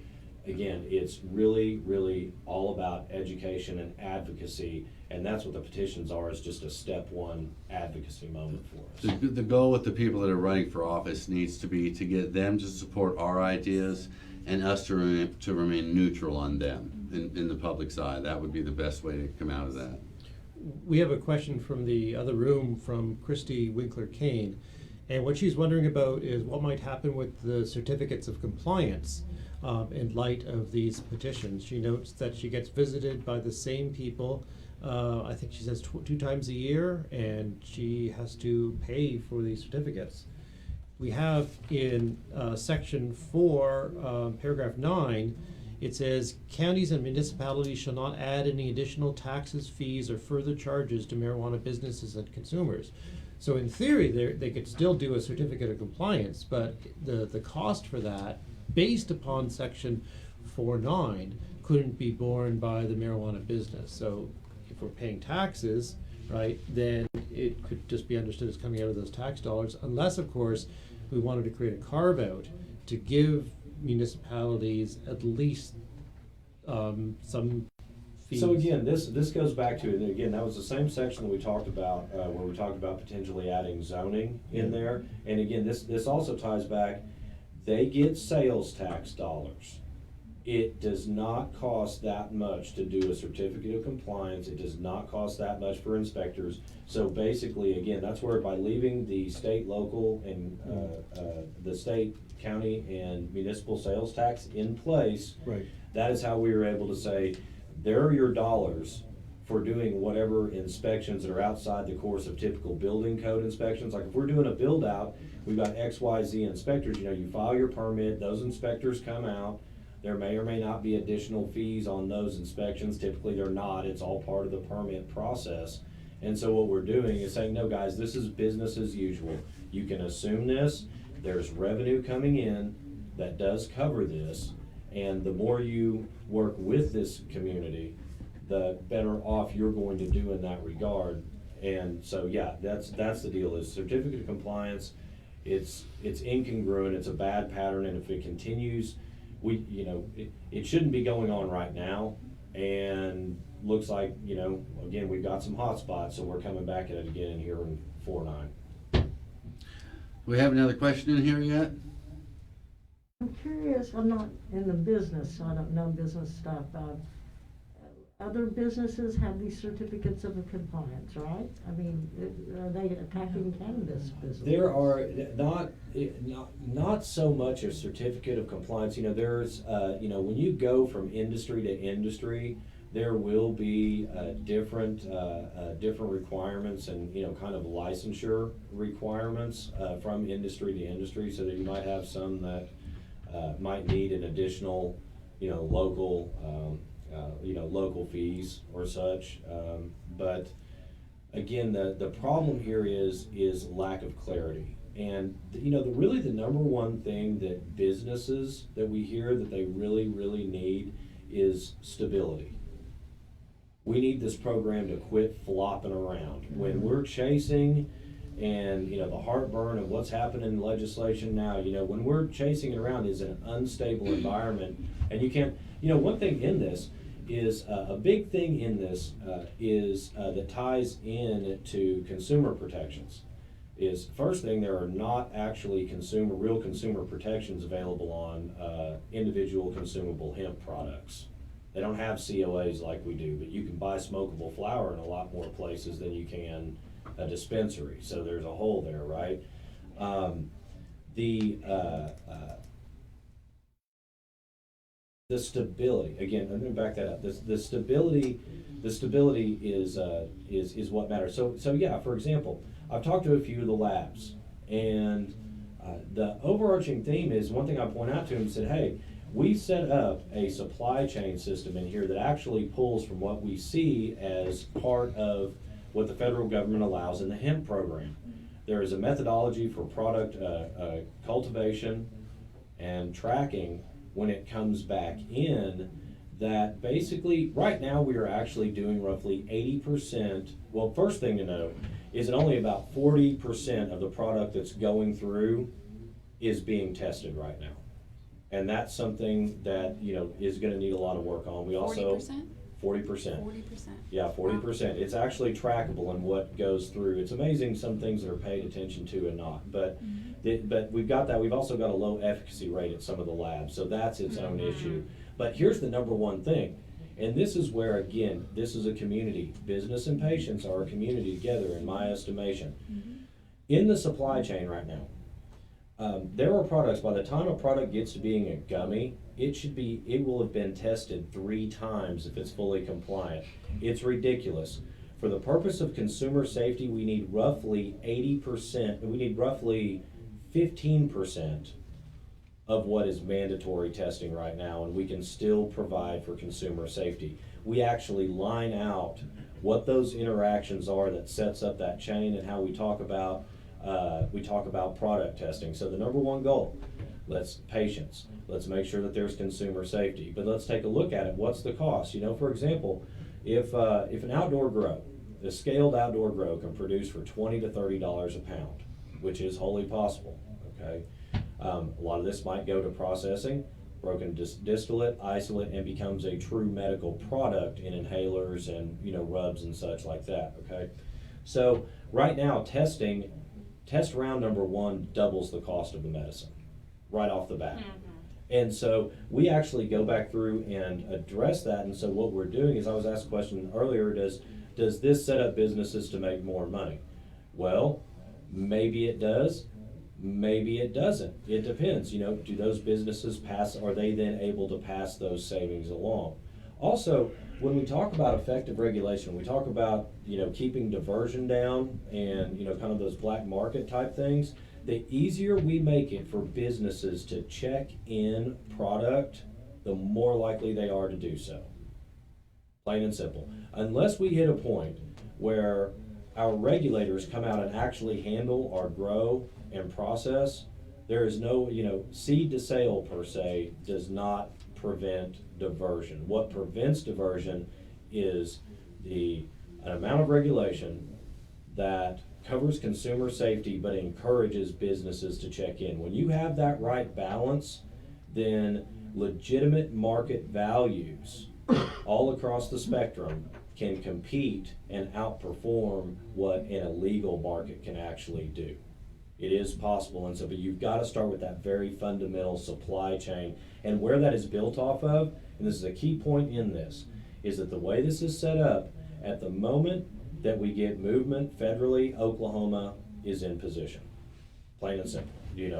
Again, it's really, really all about education and advocacy, and that's what the petitions are, is just a step one advocacy moment for us. The goal with the people that are running for office needs to be to get them to support our ideas and us to remain neutral on them in the public side. That would be the best way to come out of that. We have a question from the other room from Christy Winkler-Kane, and what she's wondering about is what might happen with the certificates of compliance in light of these petitions. She notes that she gets visited by the same people, I think she says 2 times a year, and she has to pay for these certificates. We have in section 4, paragraph 9, it says, counties and municipalities shall not add any additional taxes, fees, or further charges to marijuana businesses and consumers. So in theory, they could still do a certificate of compliance, but the cost for that, based upon section 4.9, couldn't be borne by the marijuana business. So if we're paying taxes, right, then it could just be understood as coming out of those tax dollars, unless, of course, we wanted to create a carve-out to give municipalities at least some fees. So again, this goes back to, and again, that was the same section we talked about where we talked about potentially adding zoning in there. And again, this also ties back, they get sales tax dollars. It does not cost that much to do a certificate of compliance. It does not cost that much for inspectors. So basically, again, that's where by leaving the state, local, and the state, county, and municipal sales tax in place, Right. that is how we were able to say, there are your dollars for doing whatever inspections that are outside the course of typical building code inspections. Like if we're doing a build out, we've got XYZ inspectors, you file your permit, those inspectors come out. There may or may not be additional fees on those inspections. Typically they're not, it's all part of the permit process. And so what we're doing is saying, no guys, this is business as usual. You can assume this, there's revenue coming in that does cover this, and the more you work with this community, the better off you're going to do in that regard. And so yeah, that's the deal, is certificate of compliance, it's incongruent, it's a bad pattern, and if it continues, it shouldn't be going on right now, and looks like, again, we've got some hot spots, so we're coming back at it again here in 4.9. We have another question in here yet? I'm curious, I'm not in the business, so I don't know business stuff. Other businesses have these certificates of compliance, right? I mean, are they attacking cannabis business? There are not so much a certificate of compliance. There's when you go from industry to industry, there will be different requirements and kind of licensure requirements from industry to industry. So that you might have some that might need an additional local local fees or such. But again, the problem here is lack of clarity. And really the number one thing that businesses that we hear that they really, really need is stability. We need this program to quit flopping around. When we're chasing and the heartburn of what's happening in legislation now, when we're chasing it around is an unstable environment. And you can't, one thing in this is a big thing in this is that ties in to consumer protections. Is first thing, there are not actually real consumer protections available on individual consumable hemp products. They don't have COAs like we do, but you can buy smokable flower in a lot more places than you can a dispensary. So there's a hole there, right? The stability, again, I'm going to back that up. The stability is what matters. So yeah, for example, I've talked to a few of the labs, and the overarching theme is one thing I point out to them and said, hey, we set up a supply chain system in here that actually pulls from what we see as part of what the federal government allows in the hemp program. There is a methodology for product cultivation and tracking when it comes back in that basically right now we are actually doing roughly 80%. Well, first thing to know is that only about 40% of the product that's going through is being tested right now. And that's something that, is gonna need a lot of work on. We also 40%? 40%. 40%. Yeah, 40%. It's actually trackable in what goes through. It's amazing some things that are paid attention to and not. But but we've got that. We've also got a low efficacy rate at some of the labs. So that's its own issue. But here's the number one thing. And this is where, again, this is a community. Business and patients are a community together, in my estimation. In the supply chain right now, there are products, by the time a product gets to being a gummy, it will have been tested 3 times if it's fully compliant. It's ridiculous. For the purpose of consumer safety, we need roughly 80%, we need roughly 15% of what is mandatory testing right now, and we can still provide for consumer safety. We actually line out what those interactions are that sets up that chain and how we talk about product testing. So the number one goal, patients. Let's make sure that there's consumer safety. But let's take a look at it. What's the cost? For example, if an outdoor grow, a scaled outdoor grow can produce for $20 to $30 a pound, which is wholly possible, okay? A lot of this might go to processing, broken distillate, isolate, and becomes a true medical product in inhalers and rubs and such like that, okay? So right now, test round number 1 doubles the cost of the medicine right off the bat. And so we actually go back through and address that. And so what we're doing is, I was asked a question earlier, does this set up businesses to make more money? Well, maybe it does, maybe it doesn't. It depends. Do those businesses are they then able to pass those savings along? Also, when we talk about effective regulation, we talk about, keeping diversion down and, kind of those black market type things. The easier we make it for businesses to check in product, the more likely they are to do so. Plain and simple. Unless we hit a point where our regulators come out and actually handle our grow and process, there is no, seed to sale per se does not prevent diversion. What prevents diversion is an amount of regulation that covers consumer safety but encourages businesses to check in. When you have that right balance, then legitimate market values all across the spectrum can compete and outperform what an illegal market can actually do. It is possible, and so, but you've got to start with that very fundamental supply chain. And where that is built off of, and this is a key point in this, is that the way this is set up, at the moment that we get movement federally, Oklahoma is in position. Plain and simple.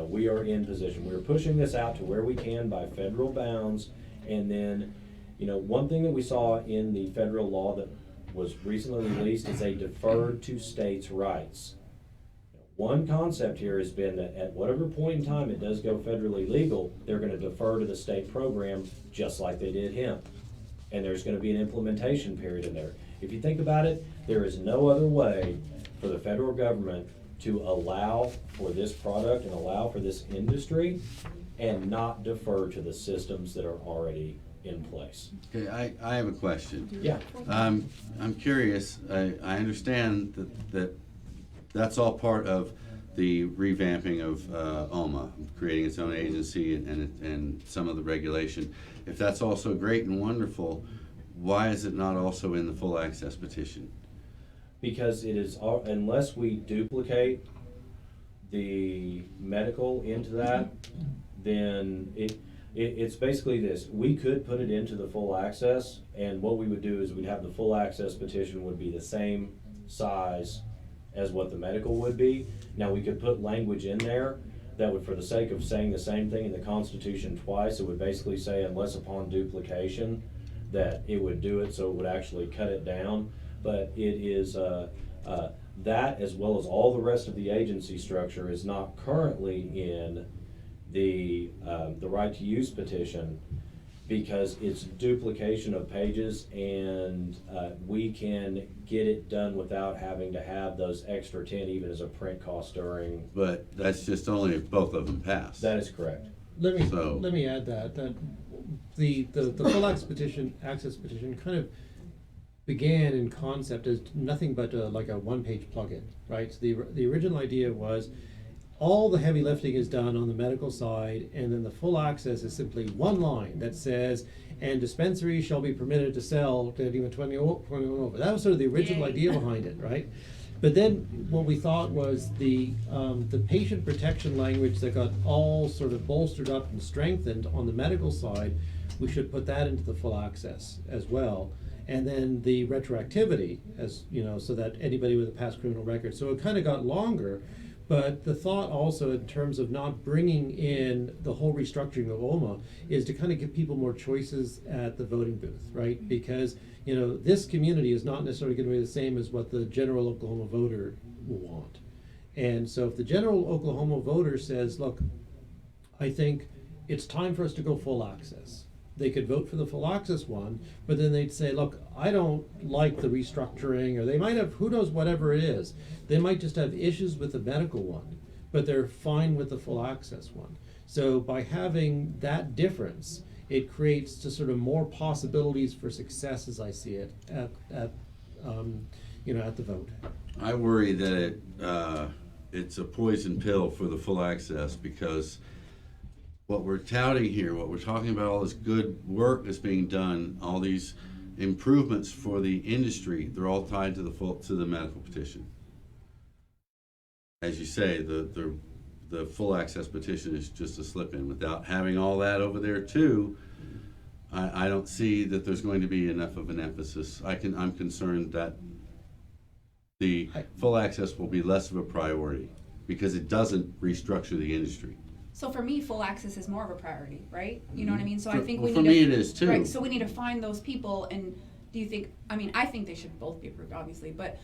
We are in position. We're pushing this out to where we can by federal bounds. And then, one thing that we saw in the federal law that was recently released is a deferred to states' rights. One concept here has been that at whatever point in time it does go federally legal, they're going to defer to the state program just like they did hemp. and there's gonna be an implementation period in there. If you think about it, there is no other way for the federal government to allow for this product and allow for this industry and not defer to the systems that are already in place. Okay, I have a question. Yeah. I'm curious, I understand that's all part of the revamping of OMA, creating its own agency and some of the regulation. If that's also great and wonderful, why is it not also in the full access petition? Because it is, unless we duplicate the medical into that, then it's basically this. We could put it into the full access, and what we would do is we'd have the full access petition would be the same size as what the medical would be. Now, we could put language in there that would, for the sake of saying the same thing in the Constitution twice, it would basically say unless upon duplication, that it would do it, so it would actually cut it down. But it is, that as well as all the rest of the agency structure is not currently in the right to use petition, because it's duplication of pages, and we can get it done without having to have those extra 10 even as a print cost during. But that's just only if both of them pass. That is correct. Let So- me add that the full access petition kind of began in concept as nothing but like a one-page plugin, right? So the original idea was all the heavy lifting is done on the medical side, and then the full access is simply one line that says, and dispensaries shall be permitted to sell to anyone 21 over. That was sort of the original Yay. idea behind it, right? But then what we thought was the patient protection language that got all sort of bolstered up and strengthened on the medical side, we should put that into the full access as well. And then the retroactivity, as you know, so that anybody with a past criminal record. So it kind of got longer, but the thought also in terms of not bringing in the whole restructuring of OMA is to kind of give people more choices at the voting booth, right? Because, you know, this community is not necessarily going to be the same as what the general Oklahoma voter will want. And so if the general Oklahoma voter says, look, I think it's time for us to go full access, they could vote for the full access one, but then they'd say, look, I don't like the restructuring, or they might have, who knows, whatever it is. They might just have issues with the medical one, but they're fine with the full access one. So by having that difference, it creates just sort of more possibilities for success, as I see it, at the vote. I worry that it's a poison pill for the full access, because what we're touting here, what we're talking about, all this good work that's being done, all these improvements for the industry, they're all tied to the medical petition. As you say, the full access petition is just a slip in. Without having all that over there too, I don't see that there's going to be enough of an emphasis. I'm concerned that the full access will be less of a priority because it doesn't restructure the industry. So for me, full access is more of a priority, right? You know what I mean? So I think For we need me it is too. Right, so we need to find those people, and do you think, I mean, I think they should both be approved, obviously, but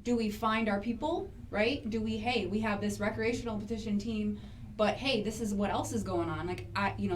do we find our people, right? Do we, hey, we have this recreational petition team, but hey, this is what else is going on. Like,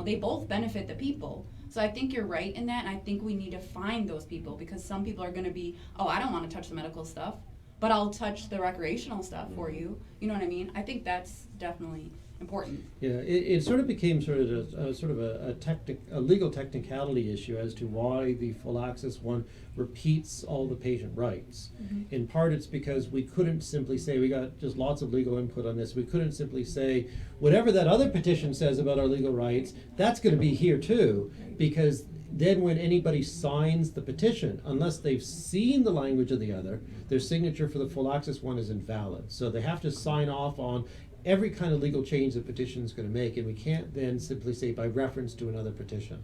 they both benefit the people. So I think you're right in that, and I think we need to find those people, because some people are gonna be, oh, I don't wanna touch the medical stuff, but I'll touch the recreational stuff for you. You know what I mean? I think that's definitely important. Yeah, it sort of became sort of a legal technicality issue as to why the full access one repeats all the patient rights. Mm-hmm. In part, it's because we couldn't simply say, we got just lots of legal input on this, we couldn't simply say, whatever that other petition says about our legal rights, that's gonna be here too, because then when anybody signs the petition, unless they've seen the language of the other, their signature for the full access one is invalid. So they have to sign off on every kind of legal change the petition is going to make, and we can't then simply say by reference to another petition.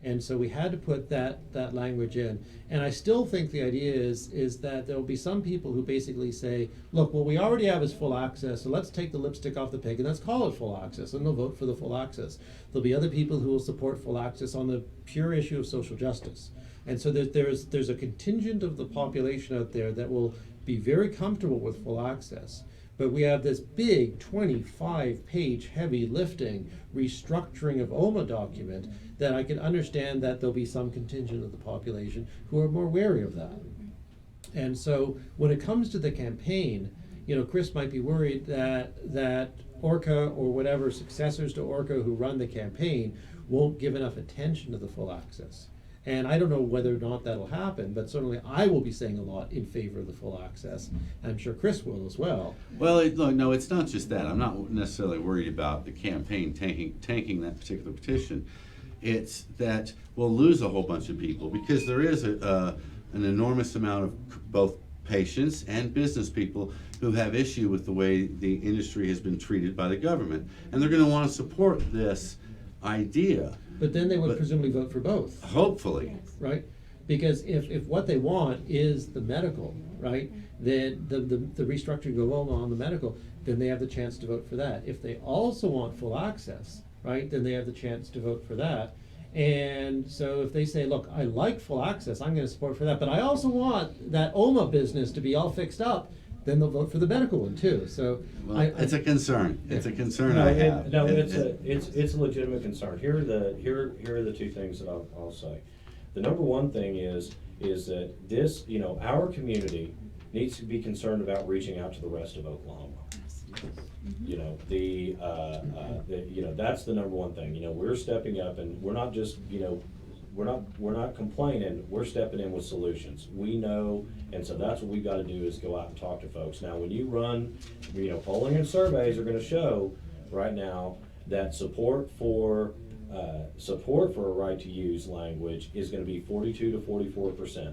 And so we had to put that language in. And I still think the idea is that there will be some people who basically say, look, what we already have is full access, so let's take the lipstick off the pig and let's call it full access, and they'll vote for the full access. There'll be other people who will support full access on the pure issue of social justice. And so there's a contingent of the population out there that will be very comfortable with full access. But we have this big 25-page heavy lifting restructuring of OMA document that I can understand that there'll be some contingent of the population who are more wary of that. And so when it comes to the campaign, you know, Chris might be worried that ORCA or whatever successors to ORCA who run the campaign won't give enough attention to the full access. And I don't know whether or not that'll happen, but certainly I will be saying a lot in favor of the full access. I'm sure Chris will as well. Well, look, no, it's not just that. I'm not necessarily worried about the campaign tanking that particular petition. It's that we'll lose a whole bunch of people because there is an enormous amount of both patients and business people who have issue with the way the industry has been treated by the government. And they're going to want to support this idea. But then they would But- presumably vote for both, Hopefully. right? Because if what they want is the medical, right, then the restructuring of OMA on the medical, then they have the chance to vote for that. If they also want full access, right, then they have the chance to vote for that. And so if they say, look, I like full access, I'm gonna support for that, but I also want that OMA business to be all fixed up, then they'll vote for the medical one too, so. Well, it's a concern. It's a concern I have. No, It- it's a legitimate concern. Here are the two things that I'll say. The number one thing is that this, you know, our community needs to be concerned about reaching out to the rest of Oklahoma. You know, you know, that's the number one thing. You know, we're stepping up and we're not just, you know, we're not complaining, we're stepping in with solutions. We know, and so that's what we've got to do is go out and talk to folks. Now, when you run, you know, polling and surveys are going to show right now that support for a right to use language is going to be 42 to 44%.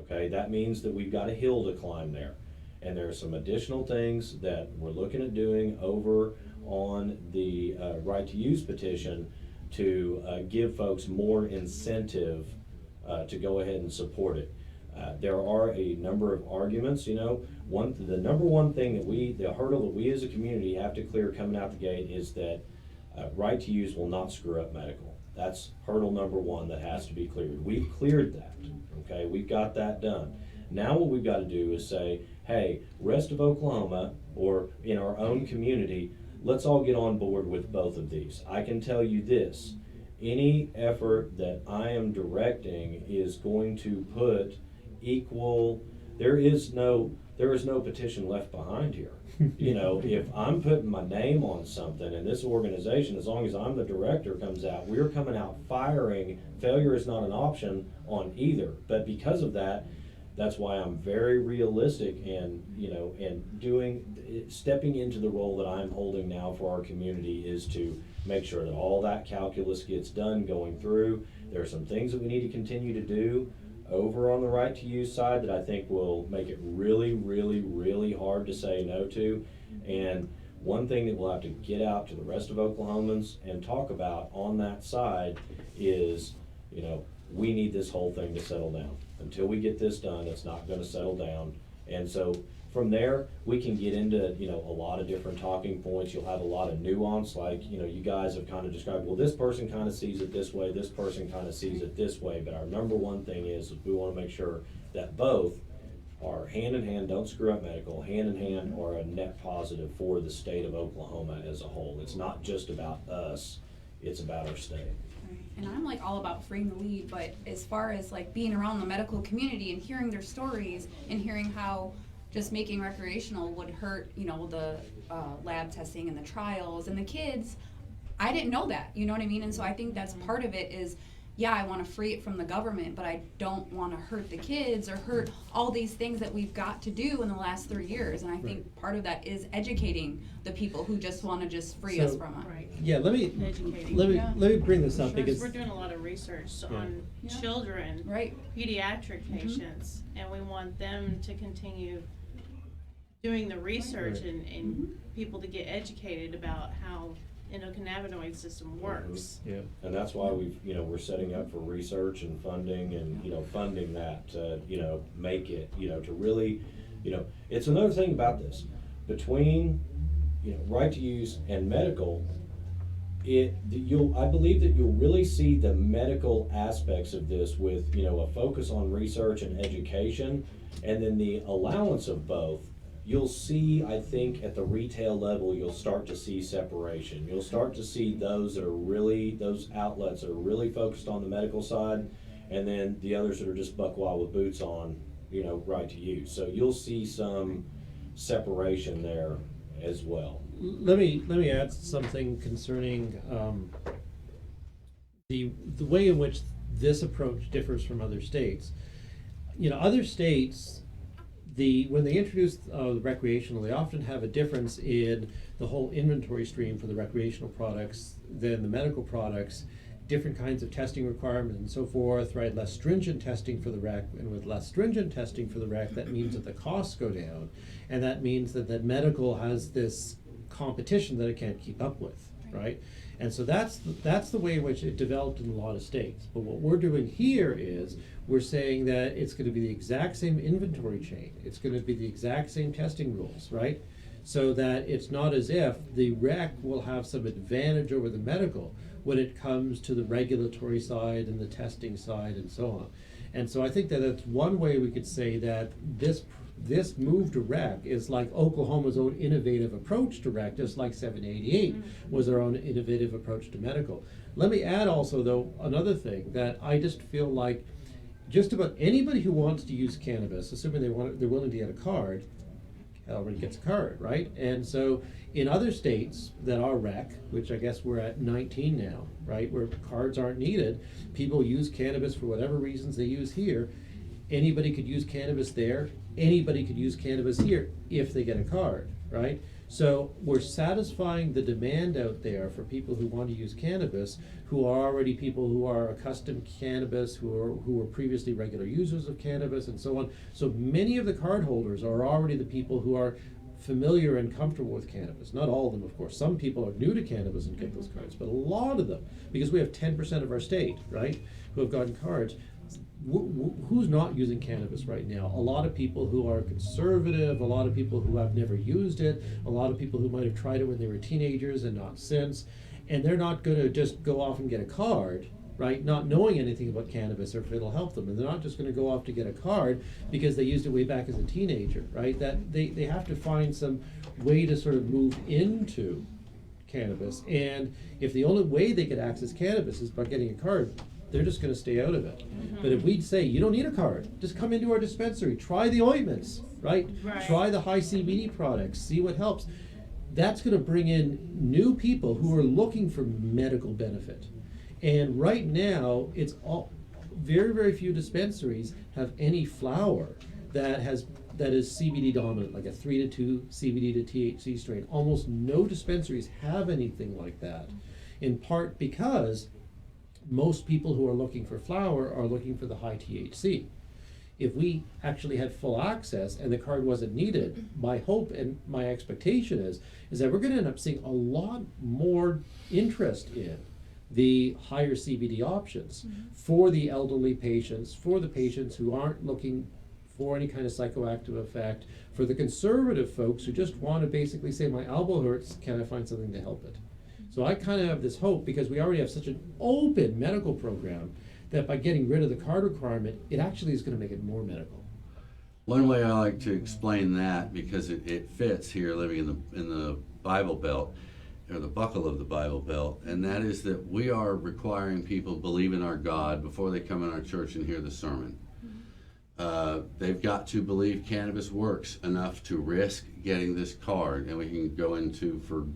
Okay, that means that we've got a hill to climb there. And there are some additional things that we're looking at doing over on the right to use petition to give folks more incentive to go ahead and support it. There are a number of arguments, you know. The number one thing the hurdle that we as a community have to clear coming out the gate is that right to use will not screw up medical. That's hurdle number one that has to be cleared. We've cleared that, okay? We've got that done. Now what we've got to do is say, hey, rest of Oklahoma, or in our own community, let's all get on board with both of these. I can tell you this, any effort that I am directing is going to put equal, there is no petition left behind here. You know, if I'm putting my name on something and this organization, as long as I'm the director, comes out, we're coming out firing. Failure is not an option on either. But because of that, that's why I'm very realistic and, you know, and stepping into the role that I'm holding now for our community is to make sure that all that calculus gets done going through. There are some things that we need to continue to do over on the right to use side that I think will make it really, really, really hard to say no to. And one thing that we'll have to get out to the rest of Oklahomans and talk about on that side is, you know, we need this whole thing to settle down. Until we get this done, it's not going to settle down. And so from there, we can get into, you know, a lot of different talking points. You'll have a lot of nuance, like, you know, you guys have kind of described, well, this person kind of sees it this way, this person kind of sees it this way. But our number one thing is we want to make sure that both are hand in hand, don't screw up medical, hand in hand are a net positive for the state of Oklahoma as a whole. It's not just about us, it's about our state. And I'm like all about freeing the lead, but as far as like being around the medical community and hearing their stories and hearing how just making recreational would hurt, you know, the lab testing and the trials and the kids, I didn't know that, you know what I mean? And so I think that's part of it is, yeah, I want to free it from the government, but I don't want to hurt the kids or hurt all these things that we've got to do in the last 3 years. And I think part of that is educating the people who just want to just free us from it. Right. Yeah, let me Educating. let me bring this up Because because we're doing a lot of research on Yeah. children, Right. pediatric patients, and we want them to continue doing the research Right. and people to get educated about how endocannabinoid system works. yeah. And that's why we're setting up for research and funding and, you know, funding that to, you know, make it, you know, to really, you know, it's another thing about this. Between, you know, right to use and medical, I believe that you'll really see the medical aspects of this with, you know, a focus on research and education, and then the allowance of both you'll see, I think, at the retail level, you'll start to see separation. You'll start to see those outlets that are really focused on the medical side, and then the others that are just buck wild with boots on, right to use. So you'll see some separation there as well. Let me add something concerning the way in which this approach differs from other states. Other states, when they introduce recreational, they often have a difference in the whole inventory stream for the recreational products than the medical products. Different kinds of testing requirements and so forth, right? Less stringent testing for the rec, and with less stringent testing for the rec, that means that the costs go down, and that means that medical has this competition that it can't keep up with, right? And so that's the way in which it developed in a lot of states. But what we're doing here is we're saying that it's going to be the exact same inventory chain. It's going to be the exact same testing rules, right? So that it's not as if the rec will have some advantage over the medical when it comes to the regulatory side and the testing side and so on. And so I think that that's one way we could say that this move to rec is like Oklahoma's own innovative approach to rec, just like 788 was their own innovative approach to medical. Let me add also, though, another thing that I just feel like just about anybody who wants to use cannabis, assuming they're willing to get a card, already gets a card, right? And so in other states that are rec, which I guess we're at 19 now, right, where cards aren't needed, people use cannabis for whatever reasons they use here. Anybody could use cannabis there. Anybody could use cannabis here if they get a card, right? So we're satisfying the demand out there for people who want to use cannabis, who are already people who are accustomed to cannabis, who were previously regular users of cannabis and so on. So many of the card holders are already the people who are familiar and comfortable with cannabis. Not all of them, of course. Some people are new to cannabis and get those cards, but a lot of them, because we have 10% of our state, right, who have gotten cards. Who's not using cannabis right now? A lot of people who are conservative, a lot of people who have never used it, a lot of people who might have tried it when they were teenagers and not since, and they're not going to just go off and get a card, right, not knowing anything about cannabis or if it'll help them, and they're not just going to go off to get a card because they used it way back as a teenager, right? That they have to find some way to sort of move into cannabis, and if the only way they could access cannabis is by getting a card, they're just going to stay out of it. But if we'd say, you don't need a card, just come into our dispensary, try the ointments, right? Try the high CBD products, see what helps. That's going to bring in new people who are looking for medical benefit. And right now, it's all very, very few dispensaries have any flower that is CBD dominant, like a 3-2 CBD to THC strain. Almost no dispensaries have anything like that, in part because most people who are looking for flower are looking for the high THC. If we actually had full access and the card wasn't needed, my hope and my expectation is that we're going to end up seeing a lot more interest in the higher CBD options for the elderly patients, for the patients who aren't looking for any kind of psychoactive effect, for the conservative folks who just want to basically say, my elbow hurts, can I find something to help it? So I kind of have this hope, because we already have such an open medical program, that by getting rid of the card requirement, it actually is going to make it more medical. One way I like to explain that, because it fits here living in the Bible Belt, or the buckle of the Bible Belt, and that is that we are requiring people believe in our God before they come in our church and hear the sermon. They've got to believe cannabis works enough to risk getting this card, and we can go into for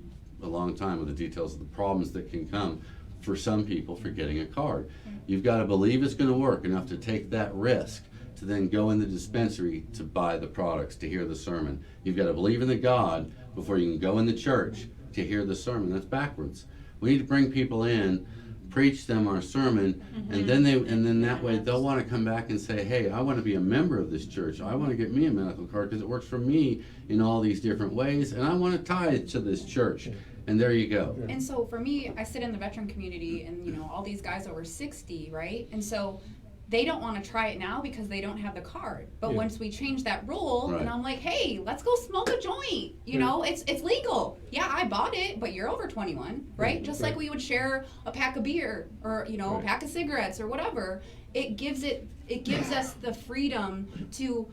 a long time with the details of the problems that can come for some people for getting a card. You've got to believe it's going to work enough to take that risk to then go in the dispensary to buy the products, to hear the sermon. You've got to believe in the God before you can go in the church to hear the sermon. That's backwards. We need to bring people in, preach them our sermon, and then that way they'll want to come back and say, hey, I want to be a member of this church. I want to get me a medical card because it works for me in all these different ways, and I want to tithe to this church. And there you go. And so for me, I sit in the veteran community, and all these guys over 60, right? And so they don't want to try it now because they don't have the card. But once we change that rule, and I'm like, hey, let's go smoke a joint. It's legal. Yeah, I bought it, but you're over 21, right? Just like we would share a pack of beer or a pack of cigarettes or whatever. It gives it it gives us the freedom to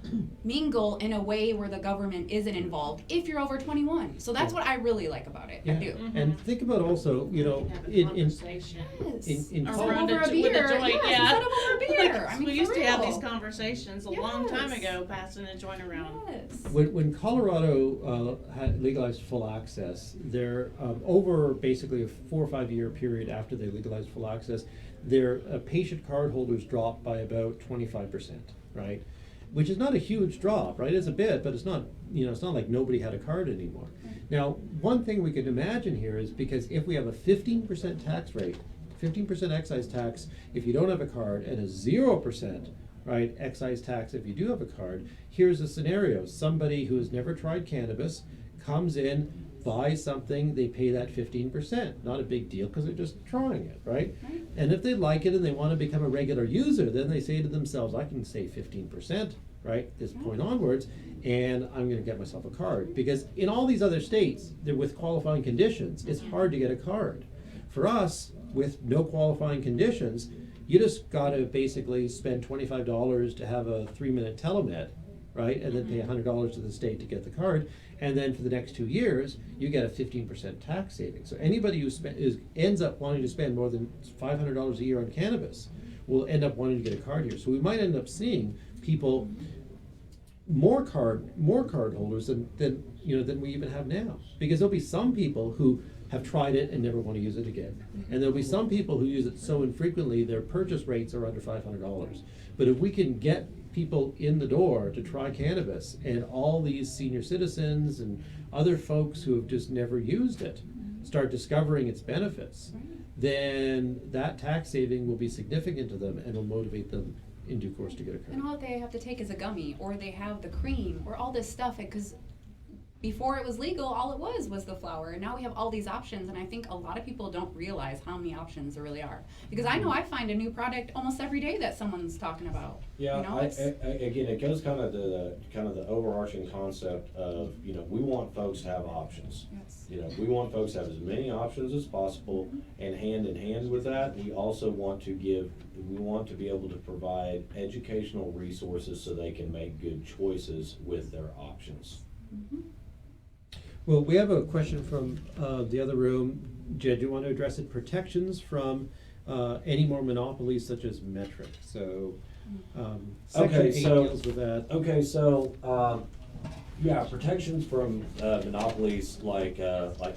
mingle in a way where the government isn't involved if you're over 21. So that's what I really like about it. I Yeah. do. And think about also, you know, Have a in conversation. Yes. in Set Around over a with beer. a joint, Yes, yeah. set over a beer. Like, I mean, we for used to have real. these conversations a long time Yes. ago, passing a joint around. Yes. When Colorado had legalized full access, there over basically a 4 or 5 year period after they legalized full access, their patient card holders dropped by about 25%, right? Which is not a huge drop, right? It's a bit, but it's not, you know, it's not like nobody had a card anymore. Now, one thing we could imagine here is because if we have a 15% tax rate, 15% excise tax if you don't have a card, and a 0%, right, excise tax if you do have a card, here's a scenario. Somebody who has never tried cannabis comes in, buys something, they pay that 15%. Not a big deal because they're just trying it, right? And if they like it and they want to become a regular user, then they say to themselves, I can save 15%, right, this point onwards, and I'm going to get myself a card. Because in all these other states, they're with qualifying conditions, it's hard to get a card. For us, with no qualifying conditions, you just got to basically spend $25 to have a 3-minute telemed, right, and then pay $100 to the state to get the card. And then for the next 2 years, you get a 15% tax savings. So anybody who ends up wanting to spend more than $500 a year on cannabis will end up wanting to get a card here. So we might end up seeing people more card holders than we even have now. Because there'll be some people who have tried it and never want to use it again. And there'll be some people who use it so infrequently their purchase rates are under $500. But if we can get people in the door to try cannabis, and all these senior citizens and other folks who have just never used it start discovering its benefits, then that tax saving will be significant to them and will motivate them in due course to get a card. And all they have to take is a gummy, or they have the cream, or all this stuff, because before it was legal, all it was the flower, and now we have all these options, and I think a lot of people don't realize how many options there really are. Because I know I find a new product almost every day that someone's talking about. Yeah, You know, again, it goes kind of to the overarching concept of, you know, we want folks to have options. Yes. You know, we want folks to have as many options as possible, and hand in hand with that, we also want to be able to provide educational resources so they can make good choices with their options. Mhm. Well, we have a question from the other room. Jed, do you want to address it? Protections from any more monopolies such as Metric. So Section 8 deals with that. Okay, so, yeah, protections from monopolies like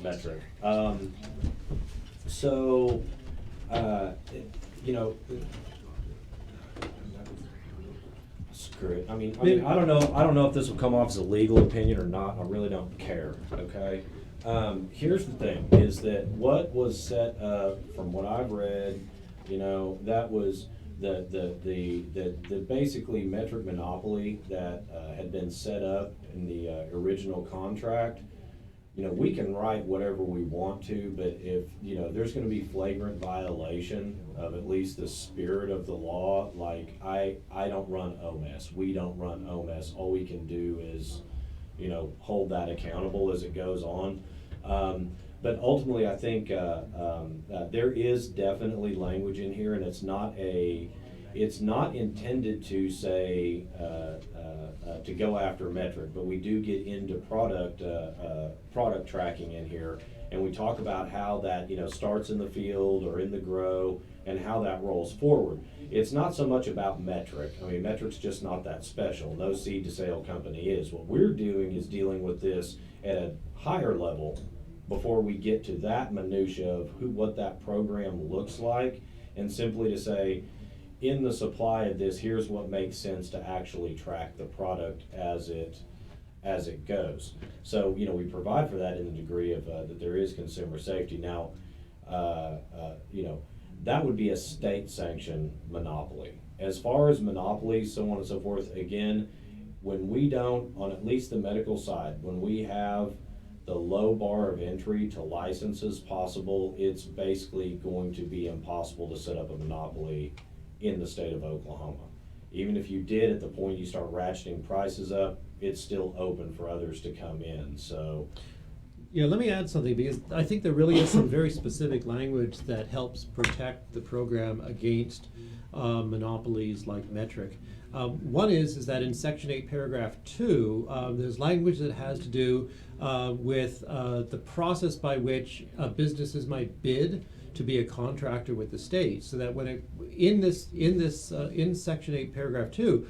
Metric. You know, screw it. I mean, I don't know if this will come off as a legal opinion or not. I really don't care. Okay. Here's the thing: is that what was set up, from what I've read, you know, that was the basically metric monopoly that had been set up in the original contract. You know, we can write whatever we want to, but if, you know, there's gonna be flagrant violation of at least the spirit of the law, like, I don't run OMS, we don't run OMS, all we can do is, you know, hold that accountable as it goes on. But ultimately, I think there is definitely language in here, and it's not intended to say, to go after metric, but we do get into product tracking in here, and we talk about how that, you know, starts in the field or in the grow, and how that rolls forward. It's not so much about metric. I mean, metric's just not that special. No seed to sale company is. What we're doing is dealing with this at a higher level before we get to that minutia of what that program looks like, and simply to say, in the supply of this, here's what makes sense to actually track the product as it goes. So, you know, we provide for that in the degree of that there is consumer safety. Now, you know, that would be a state-sanctioned monopoly. As far as monopolies, so on and so forth, again, when we don't, on at least the medical side, when we have the low bar of entry to licenses possible, it's basically going to be impossible to set up a monopoly in the state of Oklahoma. Even if you did, at the point you start ratcheting prices up, it's still open for others to come in. So, Yeah, let me add something, because I think there really is some very specific language that helps protect the program against monopolies like Metric. One is that in Section 8, Paragraph 2, there's language that has to do with the process by which businesses might bid to be a contractor with the state, so that when in Section 8, Paragraph 2,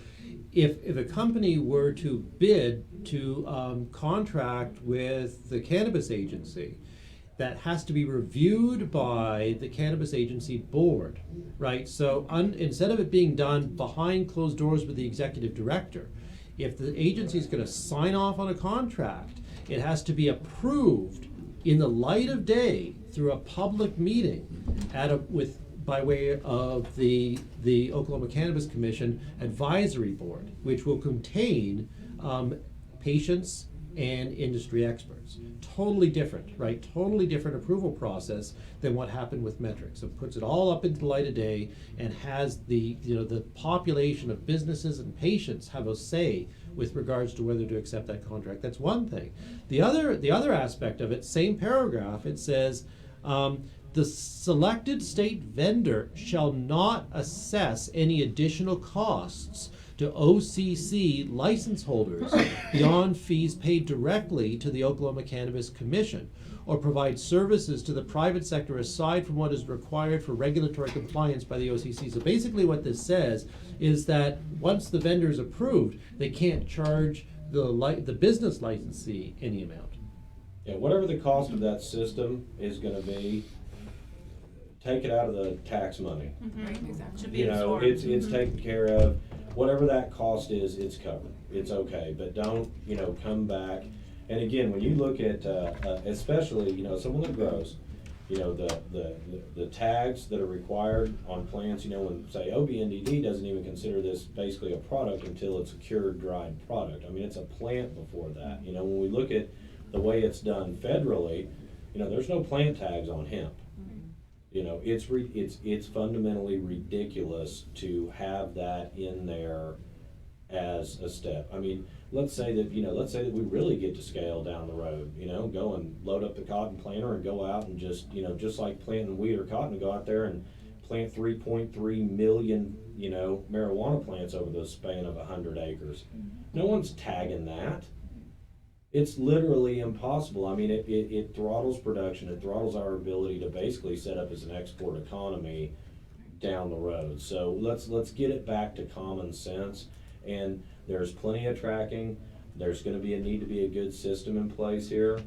if a company were to bid to contract with the cannabis agency, that has to be reviewed by the cannabis agency board, right? So instead of it being done behind closed doors with the executive director, if the agency is going to sign off on a contract, it has to be approved in the light of day through a public meeting by way of the Oklahoma Cannabis Commission Advisory Board, which will contain patients and industry experts. Totally different, right? Totally different approval process than what happened with Metric. So it puts it all up into the light of day and has the population of businesses and patients have a say with regards to whether to accept that contract. That's one thing. The other aspect of it, same paragraph, it says, the selected state vendor shall not assess any additional costs to OCC license holders beyond fees paid directly to the Oklahoma Cannabis Commission, or provide services to the private sector aside from what is required for regulatory compliance by the OCC. So basically what this says is that once the vendor is approved, they can't charge the business licensee any amount. Yeah, whatever the cost of that system is gonna be, take it out of the tax money. Right, exactly. Should be You know, absorbed. it's taken care of. Whatever that cost is, it's covered. It's okay, but don't, come back. And again, when you look at, especially, someone that grows, the tags that are required on plants, when, say, OBNDD doesn't even consider this basically a product until it's a cured, dried product. I mean, it's a plant before that. When we look at the way it's done federally, there's no plant tags on hemp. It's fundamentally ridiculous to have that in there as a step. I mean, let's say that we really get to scale down the road, go and load up the cotton planter and go out and just like planting wheat or cotton, go out there and plant 3.3 million, marijuana plants over the span of 100 acres. No one's tagging that. It's literally impossible. I mean, it throttles production. It throttles our ability to basically set up as an export economy down the road. So let's get it back to common sense. And there's plenty of tracking. There's going to be a need to be a good system in place here.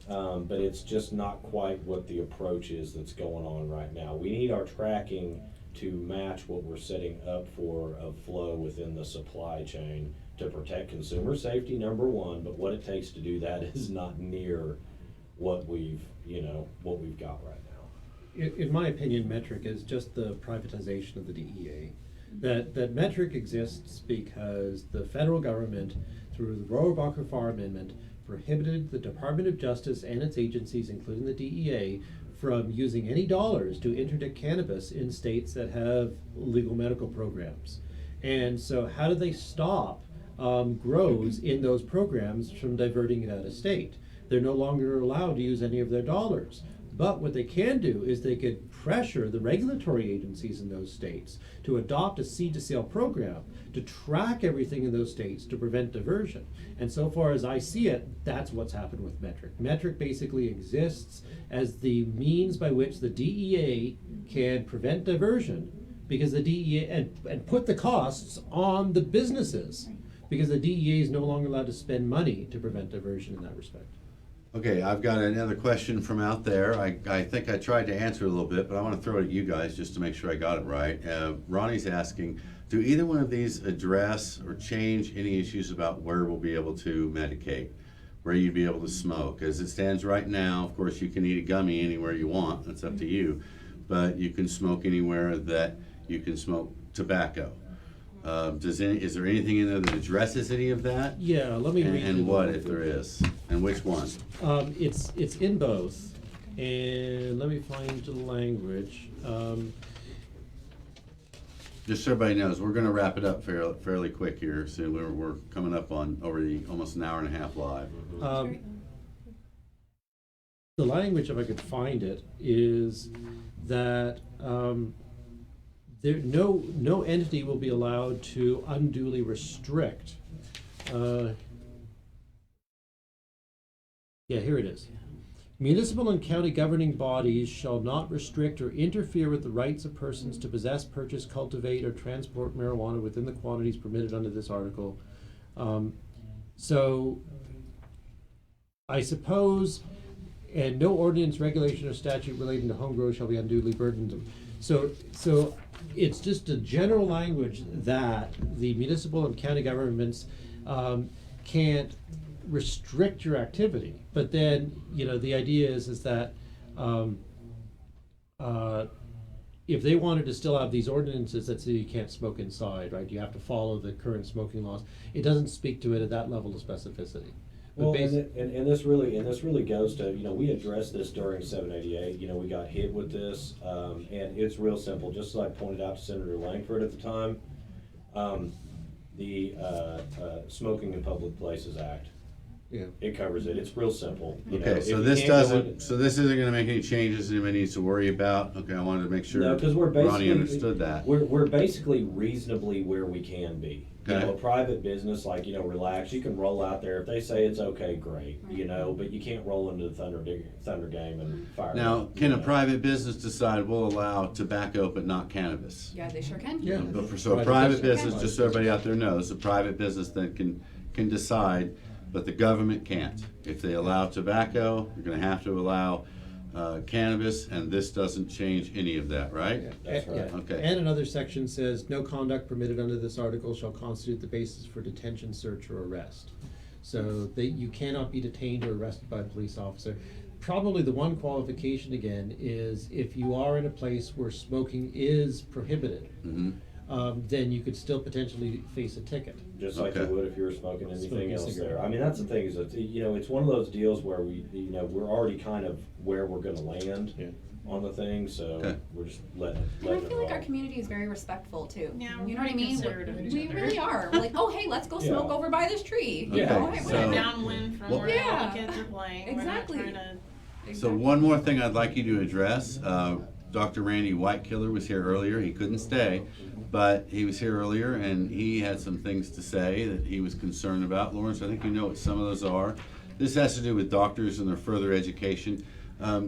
But it's just not quite what the approach is that's going on right now. We need our tracking to match what we're setting up for a flow within the supply chain to protect consumer safety, number one, but what it takes to do that is not near what we've got right now. In my opinion, Metric is just the privatization of the DEA. That Metric exists because the federal government, through the Rohrabacher-Farr Amendment, prohibited the Department of Justice and its agencies, including the DEA, from using any dollars to interdict cannabis in states that have legal medical programs. And so how do they stop grows in those programs from diverting it out of state? They're no longer allowed to use any of their dollars. But what they can do is they could pressure the regulatory agencies in those states to adopt a seed-to-sale program to track everything in those states to prevent diversion. And so far as I see it, that's what's happened with Metric. Metric basically exists as the means by which the DEA can prevent diversion, because the DEA, and put the costs on the businesses, because the DEA is no longer allowed to spend money to prevent diversion in that respect. Okay, I've got another question from out there. I think I tried to answer a little bit, but I want to throw it at you guys just to make sure I got it right. Ronnie's asking, do either one of these address or change any issues about where we'll be able to medicate, where you'd be able to smoke? As it stands right now, of course, you can eat a gummy anywhere you want. That's up to you. But you can smoke anywhere that you can smoke tobacco. Is there anything in there that addresses any of that? Yeah, let me read. And what, if there is? And which one? It's in both, and let me find the language. Just so everybody knows, we're gonna wrap it up fairly quick here soon. We're coming up on almost an hour and a half live. The language, if I could find it, is that no entity will be allowed to unduly restrict. Yeah, here it is. Municipal and county governing bodies shall not restrict or interfere with the rights of persons to possess, purchase, cultivate, or transport marijuana within the quantities permitted under this article. So, I suppose, and no ordinance, regulation, or statute relating to home grow shall be unduly burdensome. So it's just a general language that the municipal and county governments can't restrict your activity. But then, the idea is that if they wanted to still have these ordinances that say you can't smoke inside, right? You have to follow the current smoking laws. It doesn't speak to it at that level of specificity. Well, and this really goes to, we addressed this during 788, we got hit with this, and it's real simple, just as I pointed out to Senator Langford at the time, the Smoking in Public Places Act. Yeah. It covers it, it's real simple. Okay, so this isn't gonna make any changes anybody needs to worry about? Okay, I wanted to make sure No, because we're basically. Ronnie understood that. We're basically reasonably where we can be. Okay. A private business, like, relax, you can roll out there. If they say it's okay, great, but you can't roll into the Thunder game and fire. Now, can a private business decide we'll allow tobacco but not cannabis? Yeah, they sure can. Yeah. But a private business, just so everybody out there knows, a private business then can decide, but the government can't. If they allow tobacco, you're gonna have to allow cannabis, and this doesn't change any of that, right? That's right. Okay. And another section says, no conduct permitted under this article shall constitute the basis for detention, search, or arrest. So you cannot be detained or arrested by a police officer. Probably the one qualification again is if you are in a place where smoking is prohibited, then you could still potentially face a ticket. Just like you Okay. would if you were smoking anything Smoking a else cigarette. there. I mean, that's the thing is that, it's one of those deals where we're already kind of where we're gonna land Yeah. on the thing, so Okay. we're just letting And I it feel like roll. our community is very respectful too. Yeah, we're You know what I very mean? considerate of each We other. really are. We're like, oh, hey, let's go smoke Yeah. over by this tree. Okay, Oh, hey, so- We're whatever. downwind from Well- where all Yeah. the kids are playing. Exactly. We're not trying to. So one more thing I'd like you to address, Dr. Randy Whitekiller was here earlier, he couldn't stay, but he was here earlier and he had some things to say that he was concerned about. Lawrence, I think you know what some of those are. This has to do with doctors and their further education.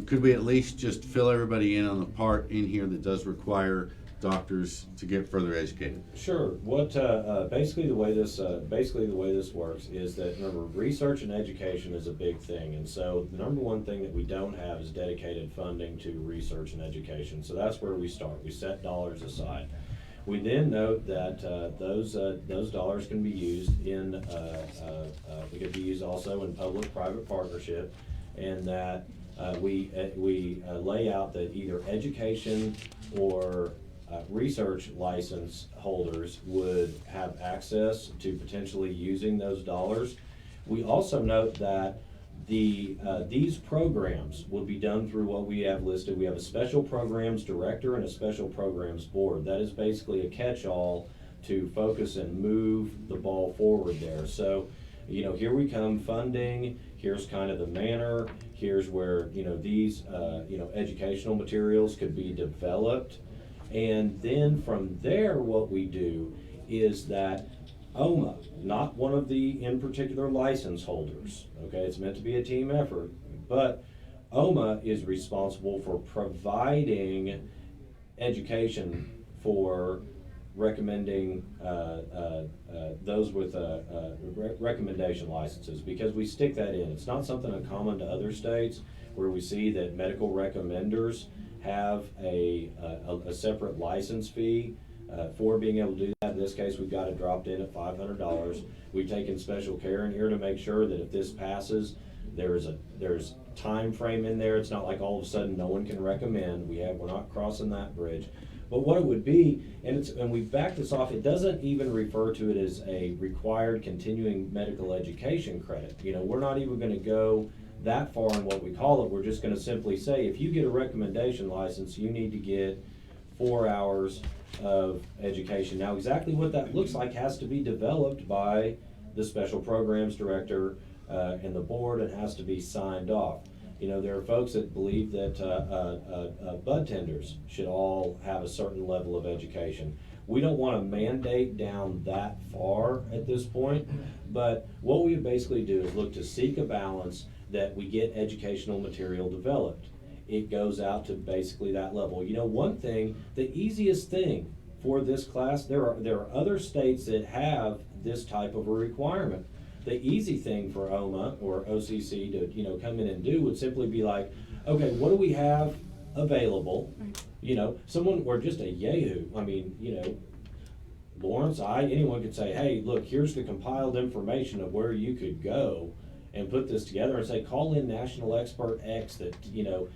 Could we at least just fill everybody in on the part in here that does require doctors to get further educated? Sure. What basically the way this works is that, remember, research and education is a big thing, and so the number one thing that we don't have is dedicated funding to research and education. So that's where we start. We set dollars aside. We then note that those dollars can be used in they could be used also in public-private partnership, and that we lay out that either education or research license holders would have access to potentially using those dollars. We also note that these programs will be done through what we have listed. We have a special programs director and a special programs board. That is basically a catch-all to focus and move the ball forward there. So, here we come, funding, here's kind of the manner, here's where, these, educational materials could be developed. And then from there, what we do is that OMA, not one of the in particular license holders, okay, it's meant to be a team effort, but OMA is responsible for providing education for recommending those with recommendation licenses, because we stick that in. It's not something uncommon to other states where we see that medical recommenders have a separate license fee for being able to do that. In this case, we've got it dropped in at $500. We've taken special care in here to make sure that if this passes, there's time frame in there. It's not like all of a sudden no one can recommend. We're not crossing that bridge. But what it would be, and we back this off, it doesn't even refer to it as a required continuing medical education credit. We're not even going to go that far in what we call it. We're just going to simply say, if you get a recommendation license, you need to get 4 hours of education. Now, exactly what that looks like has to be developed by the special programs director and the board, and has to be signed off. You know, there are folks that believe that bud tenders should all have a certain level of education. We don't want to mandate down that far at this point, but what we basically do is look to seek a balance that we get educational material developed. It goes out to basically that level. You know, one thing, the easiest thing for this class, there are other states that have this type of a requirement. The easy thing for OMA or OCC to, you know, come in and do would simply be like, okay, what do we have available? You know, someone, or just a yahoo, I mean, you know, Lawrence, anyone could say, hey, look, here's the compiled information of where you could go and put this together and say, call in National Expert X that, you know,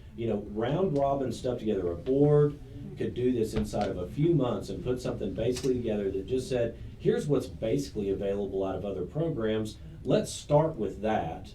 round robin stuff together. A board could do this inside of a few months and put something basically together that just said, here's what's basically available out of other programs. Let's start with that.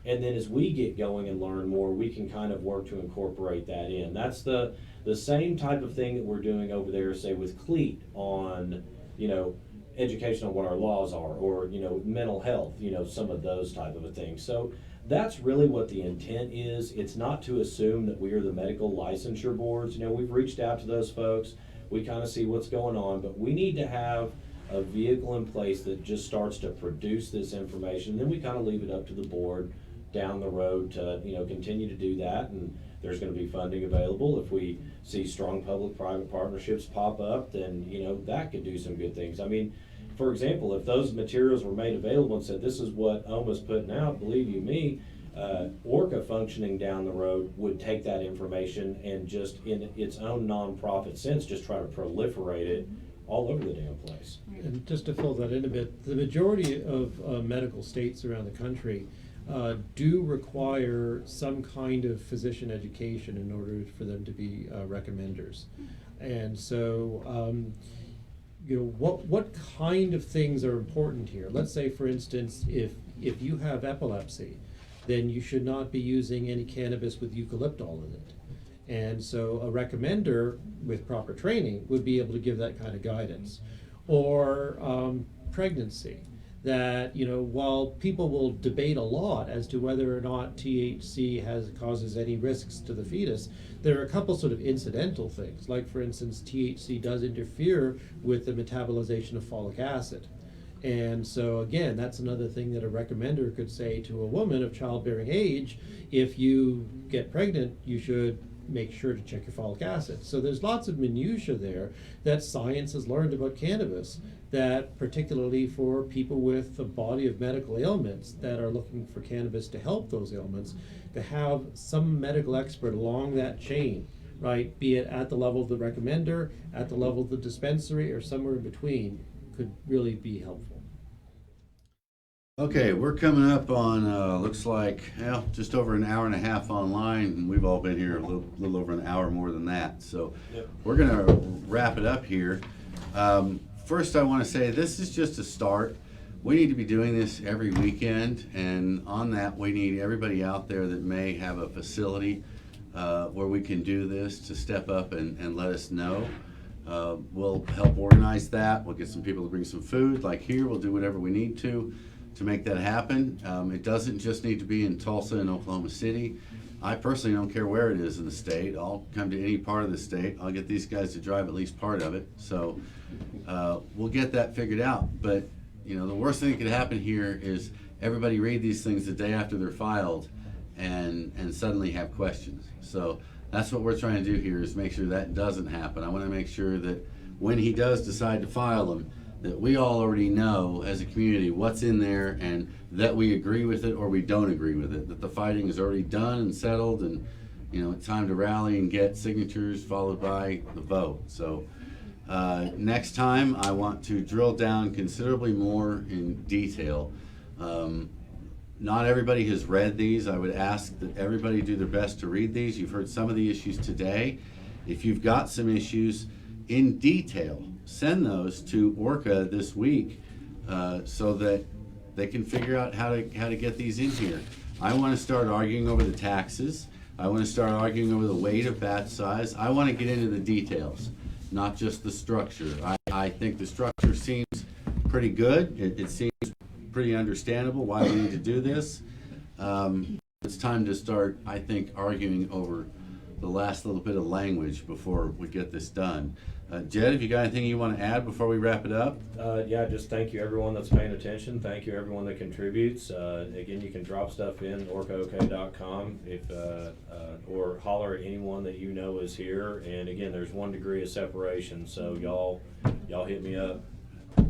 And then as we get going and learn more, we can kind of work to incorporate that in. That's the same type of thing that we're doing over there, say with CLEAT on, you know, education on what our laws are, or, you know, mental health, you know, some of those type of a things. So that's really what the intent is. It's not to assume that we are the medical licensure boards. You know, we've reached out to those folks. We kind of see what's going on, but we need to have a vehicle in place that just starts to produce this information. Then we kind of leave it up to the board down the road to, you know, continue to do that. And there's going to be funding available. If we see strong public-private partnerships pop up, then, you know, that could do some good things. I mean, for example, if those materials were made available and said, this is what OMA's putting out, believe you me, ORCA functioning down the road would take that information and just in its own nonprofit sense, just try to proliferate it all over the damn place. And just to fill that in a bit, the majority of medical states around the country do require some kind of physician education in order for them to be recommenders. And so, you know, what kind of things are important here? Let's say, for instance, if you have epilepsy, then you should not be using any cannabis with eucalyptol in it. And so a recommender with proper training would be able to give that kind of guidance. Or pregnancy, that, you know, while people will debate a lot as to whether or not THC causes any risks to the fetus, there are a couple sort of incidental things. Like, for instance, THC does interfere with the metabolization of folic acid. And so again, that's another thing that a recommender could say to a woman of childbearing age: if you get pregnant, you should make sure to check your folic acid. So there's lots of minutia there that science has learned about cannabis, that particularly for people with a body of medical ailments that are looking for cannabis to help those ailments, to have some medical expert along that chain, right, be it at the level of the recommender, at the level of the dispensary, or somewhere in between, could really be helpful. Okay, we're coming up on, looks like, well, just over an hour and a half online, and we've all been here a little over an hour more than that. So Yep. We're gonna wrap it up here. First, I wanna say this is just a start. We need to be doing this every weekend, and on that, we need everybody out there that may have a facility where we can do this to step up and let us know. We'll help organize that. We'll get some people to bring some food, like here. We'll do whatever we need to make that happen. It doesn't just need to be in Tulsa and Oklahoma City. I personally don't care where it is in the state. I'll come to any part of the state. I'll get these guys to drive at least part of it. So we'll get that figured out. But you know, the worst thing that could happen here is everybody read these things the day after they're filed and suddenly have questions. So that's what we're trying to do here, is make sure that doesn't happen. I want to make sure that when he does decide to file them, that we all already know as a community what's in there, and that we agree with it or we don't agree with it, that the fighting is already done and settled, and you know, it's time to rally and get signatures followed by the vote. So next time I want to drill down considerably more in detail. Not everybody has read these. I would ask that everybody do their best to read these. You've heard some of the issues today. If you've got some issues in detail, send those to ORCA this week so that they can figure out how to get these in here. I want to start arguing over the taxes. I want to start arguing over the weight of batch size. I want to get into the details, not just the structure. I think the structure seems pretty good. It seems pretty understandable why we need to do this. It's time to start, I think, arguing over the last little bit of language before we get this done. Jed, have you got anything you want to add before we wrap it up? Yeah, just thank you everyone that's paying attention. Thank you everyone that contributes. Again, you can drop stuff in orcaok.com if or holler at anyone that you know is here. And again, there's 1 degree of separation, so y'all hit me up.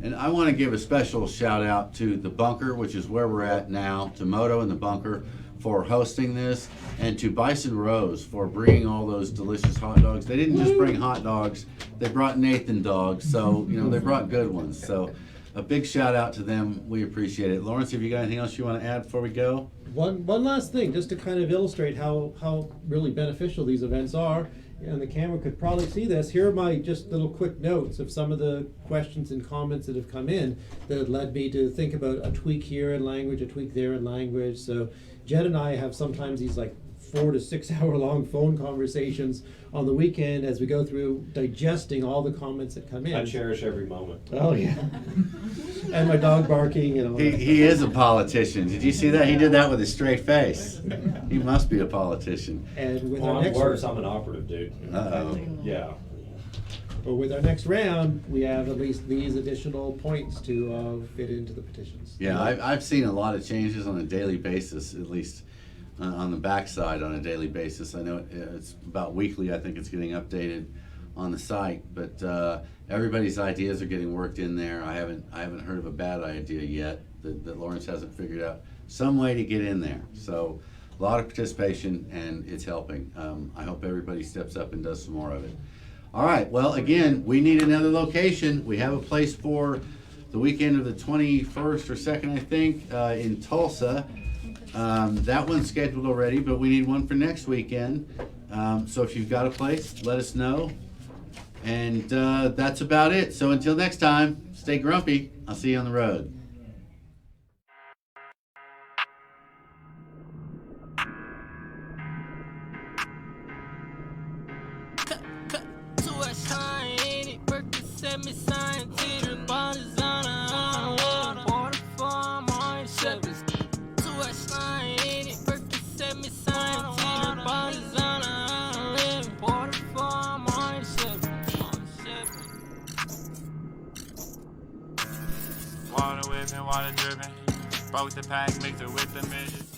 And I want to give a special shout out to the Bunker, which is where we're at now, to Moto and the Bunker for hosting this, and to Bison Rose for bringing all those delicious hot dogs. They didn't just bring hot dogs, they brought Nathan dogs, so they brought good ones. So a big shout out to them. We appreciate it. Lawrence, have you got anything else you want to add before we go? One last thing, just to kind of illustrate how really beneficial these events are, and the camera could probably see this. Here are my just little quick notes of some of the questions and comments that have come in that led me to think about a tweak here in language, a tweak there in language. So Jed and I have sometimes these like 4 to 6 hour long phone conversations on the weekend as we go through digesting all the comments that come in. I cherish every moment. Oh yeah. And my dog barking and all that. He is a politician. Did you see that? He did that with a straight face. He must be a politician. And with Well, our I'm next worse, I'm an operative, dude. Uh-oh. Yeah. But with our next round, we have at least these additional points to fit into the petitions. Yeah, I've seen a lot of changes on a daily basis, at least on the backside on a daily basis. I know it's about weekly. I think it's getting updated on the site, but everybody's ideas are getting worked in there. I haven't heard of a bad idea yet that Lawrence hasn't figured out some way to get in there. So a lot of participation, and it's helping. I hope everybody steps up and does some more of it. All right, well, again, we need another location. We have a place for the weekend of the 21st or 2nd, I think, in Tulsa. That one's scheduled already, but we need one for next weekend. So if you've got a place, let us know. And that's about it. So until next time, stay grumpy. I'll see you on the road. Water whipping, water dripping. Broke the pack, mixed it with the midget.